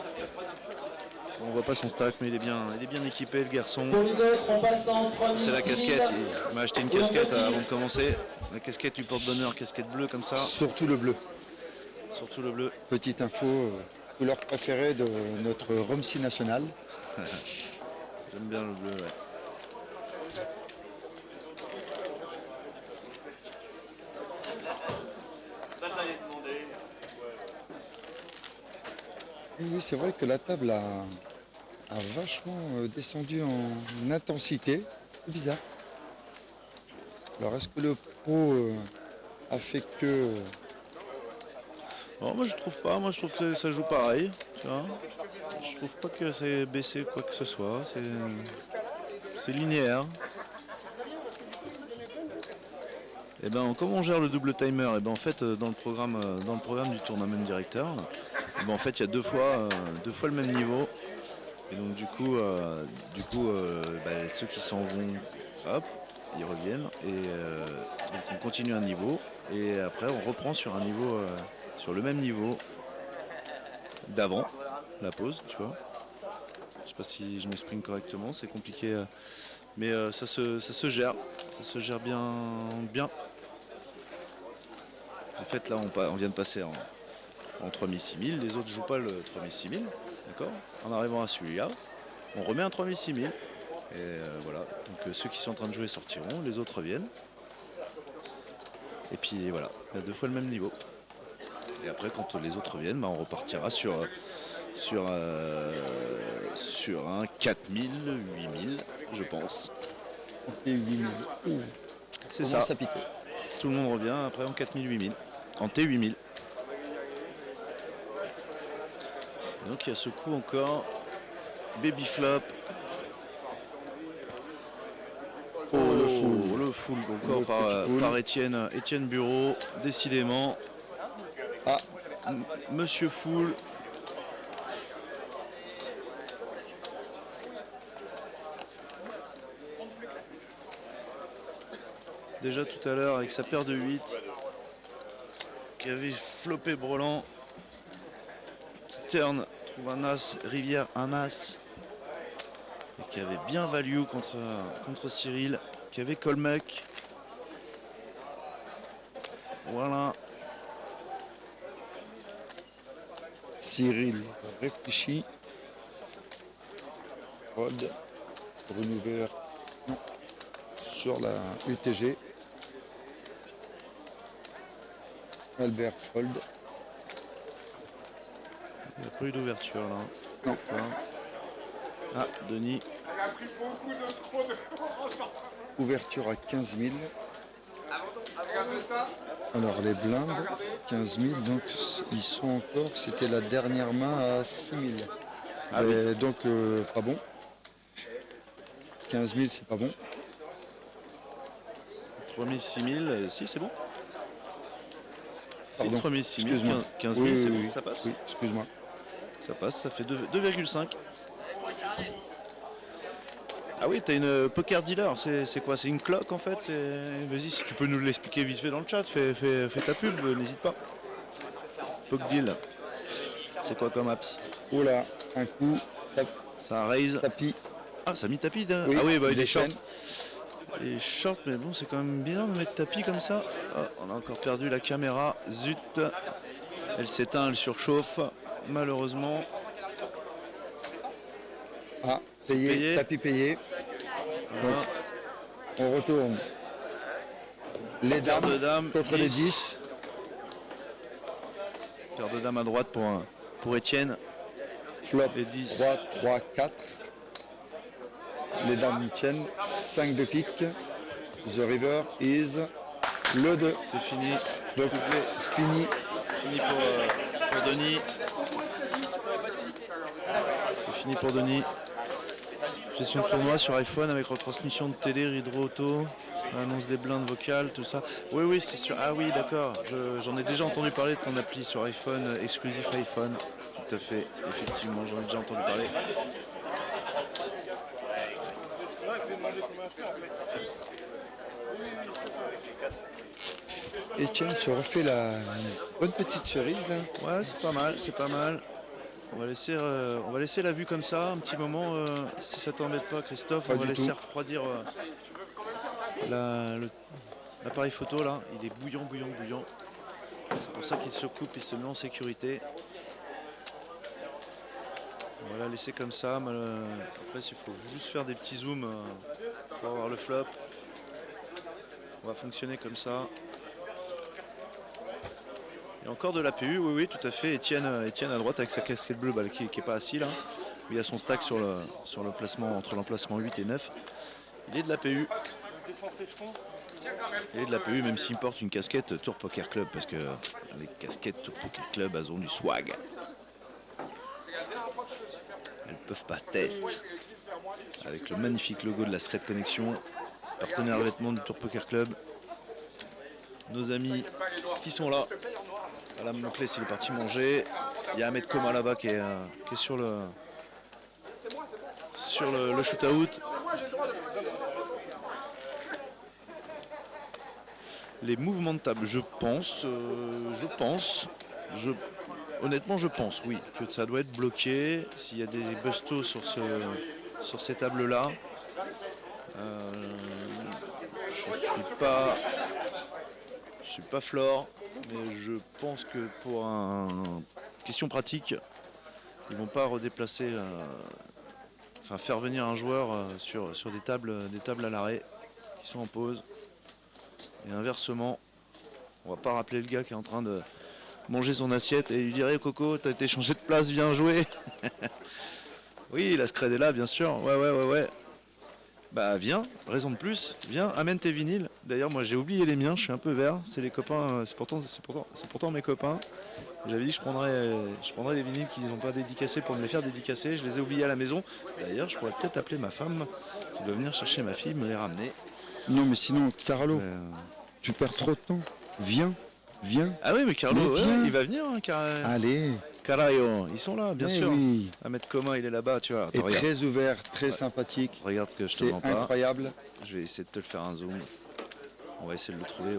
On voit pas son stack, mais il est bien équipé le garçon. Pour les autres, on passe en 3 minutes. C'est la casquette. Il m'a acheté une casquette avant de commencer. La casquette du porte-bonheur, casquette bleue comme ça. Surtout le bleu. Surtout le bleu. Petite info, couleur préférée de notre Romsey national. J'aime bien le bleu, ouais. Oui, c'est vrai que la table a vachement descendu en intensité. C'est bizarre. Alors, est-ce que le pro a fait que... Bon, moi je trouve pas, moi je trouve que ça joue pareil, tu vois. Je trouve pas que c'est baissé quoi que ce soit, c'est linéaire. Et ben comme on gère le double timer, et ben en fait dans le programme du tournament directeur, et ben en fait il y a deux fois le même niveau. Et donc du coup ceux qui s'en vont, hop, ils reviennent et donc on continue un niveau et après on reprend sur un niveau sur le même niveau d'avant la pause, tu vois. Je sais pas si je m'exprime correctement, c'est compliqué, mais ça se gère bien. En fait là on vient de passer en 3000-6000, les autres jouent pas le 3000-6000, d'accord. En arrivant à celui-là, on remet un 3000-6000 et voilà. Donc ceux qui sont en train de jouer sortiront, les autres reviennent. Et puis voilà, il y a deux fois le même niveau. Et après, quand les autres reviennent, on repartira sur un 4000, 8000, je pense. Et 8000. C'est Comment ça. piquer. Tout le monde revient après en 4000, 8000. En T8000. Donc il y a ce coup encore. Baby flop. Le full encore par Étienne Bureau, décidément. Ah. Monsieur Full. Déjà tout à l'heure avec sa paire de 8 qui avait floppé Brelan, qui turn, trouve un as, Rivière un as, et qui avait bien value contre Cyril, qui avait Colmec. Voilà. Cyril réfléchit. Rod. Bruno Vert. Non. Sur la UTG. Albert Fold. Il n'y a pas eu d'ouverture là. Non. Ah, Denis. Ouverture à 15 000. Alors les blindes, 15 000, donc ils sont encore, c'était la dernière main à 6 000. Ah oui. Donc pas bon. 15 000 c'est pas bon. 3000, 6000, si c'est bon. C'est Pardon, 3000, 6000, excuse-moi. 15 000, Oui, c'est oui, bon, oui. ça passe. Oui, excuse-moi. Ça passe, ça fait 2,5. Ah oui, t'as une poker dealer, c'est quoi? C'est une cloque en fait? Vas-y, si tu peux nous l'expliquer vite fait dans le chat, fais ta pub, n'hésite pas. Poke deal, c'est quoi comme apps? Oula, un coup, Ça raise. tapis. Ah, ça a mis tapis Oui, ah oui, bah il est short. chaînes. Il est short, mais bon, c'est quand même bien de mettre tapis comme ça. Ah, on a encore perdu la caméra, zut. Elle s'éteint, elle surchauffe, malheureusement. Ah, payé, payé. tapis payé. Voilà. Donc, on retourne les Paire de dames dames, contre les 10. Paire de dames à droite pour Étienne. Flop Les 10. 3, 3, 4. Les dames tiennent. 5 de pique. The river is le 2. C'est fini. Donc, Doublé. fini. Fini pour Denis. C'est fini pour Denis. Gestion de tournoi sur iPhone avec retransmission de télé, Hydro Auto, annonce des blindes vocales, tout ça. Oui, oui, c'est sûr. Ah oui, d'accord. J'en ai déjà entendu parler de ton appli sur iPhone, exclusif iPhone. Tout à fait. Effectivement, j'en ai déjà entendu parler. Etienne se refait la bonne petite cerise là. Ouais, c'est pas mal, c'est pas mal. On va laisser la vue comme ça, un petit moment, si ça t'embête pas Christophe, Pas on va du laisser tout. refroidir l'appareil photo là, il est bouillant, bouillant, bouillant. C'est pour ça qu'il se coupe, il se met en sécurité. On va la laisser comme ça, après il faut juste faire des petits zooms pour avoir le flop. On va fonctionner comme ça. Il y a encore de l'APU, oui, oui, tout à fait. Étienne à droite avec sa casquette bleue qui n'est pas assis là. Il y a son stack sur le placement, entre l'emplacement 8 et 9. Il est de l'APU. Il est de l'APU même s'il porte une casquette Tour Poker Club parce que les casquettes Tour Poker Club, elles ont du swag. Elles ne peuvent pas test. Avec le magnifique logo de la Thread Connection, partenaire vêtements du Tour Poker Club. Nos amis qui sont là. Voilà, Moclès il est parti manger. Il y a Ahmed Koma là-bas qui est sur le shoot-out. Les mouvements de table, honnêtement je pense, oui, que ça doit être bloqué. S'il y a des bustos sur ces tables-là, je suis pas Flore, mais je pense que pour question pratique, ils vont pas redéplacer, faire venir un joueur sur des tables à l'arrêt qui sont en pause. Et inversement, on va pas rappeler le gars qui est en train de manger son assiette et lui dire hey, Coco, t'as été changé de place, viens jouer. Oui, la scred est là, bien sûr. Ouais. Bah viens, raison de plus, viens, amène tes vinyles. D'ailleurs moi j'ai oublié les miens, je suis un peu vert, c'est les copains, c'est pourtant mes copains. J'avais dit que je prendrais les vinyles qu'ils n'ont pas dédicacés pour me les faire dédicacer, je les ai oubliés à la maison. D'ailleurs je pourrais peut-être appeler ma femme qui doit venir chercher ma fille, me les ramener. Non mais sinon, Carlo, tu perds trop de temps. Viens. Ah oui mais Carlo, Mais viens. il va venir, hein, Allez. Carayo, ils sont là, bien sûr. Oui. Ahmed Koma, il est là-bas, tu vois. Attends, Et regarde. très ouvert, très sympathique. Regarde que je te C'est mens pas. incroyable. Je vais essayer de te le faire un zoom. On va essayer de le trouver.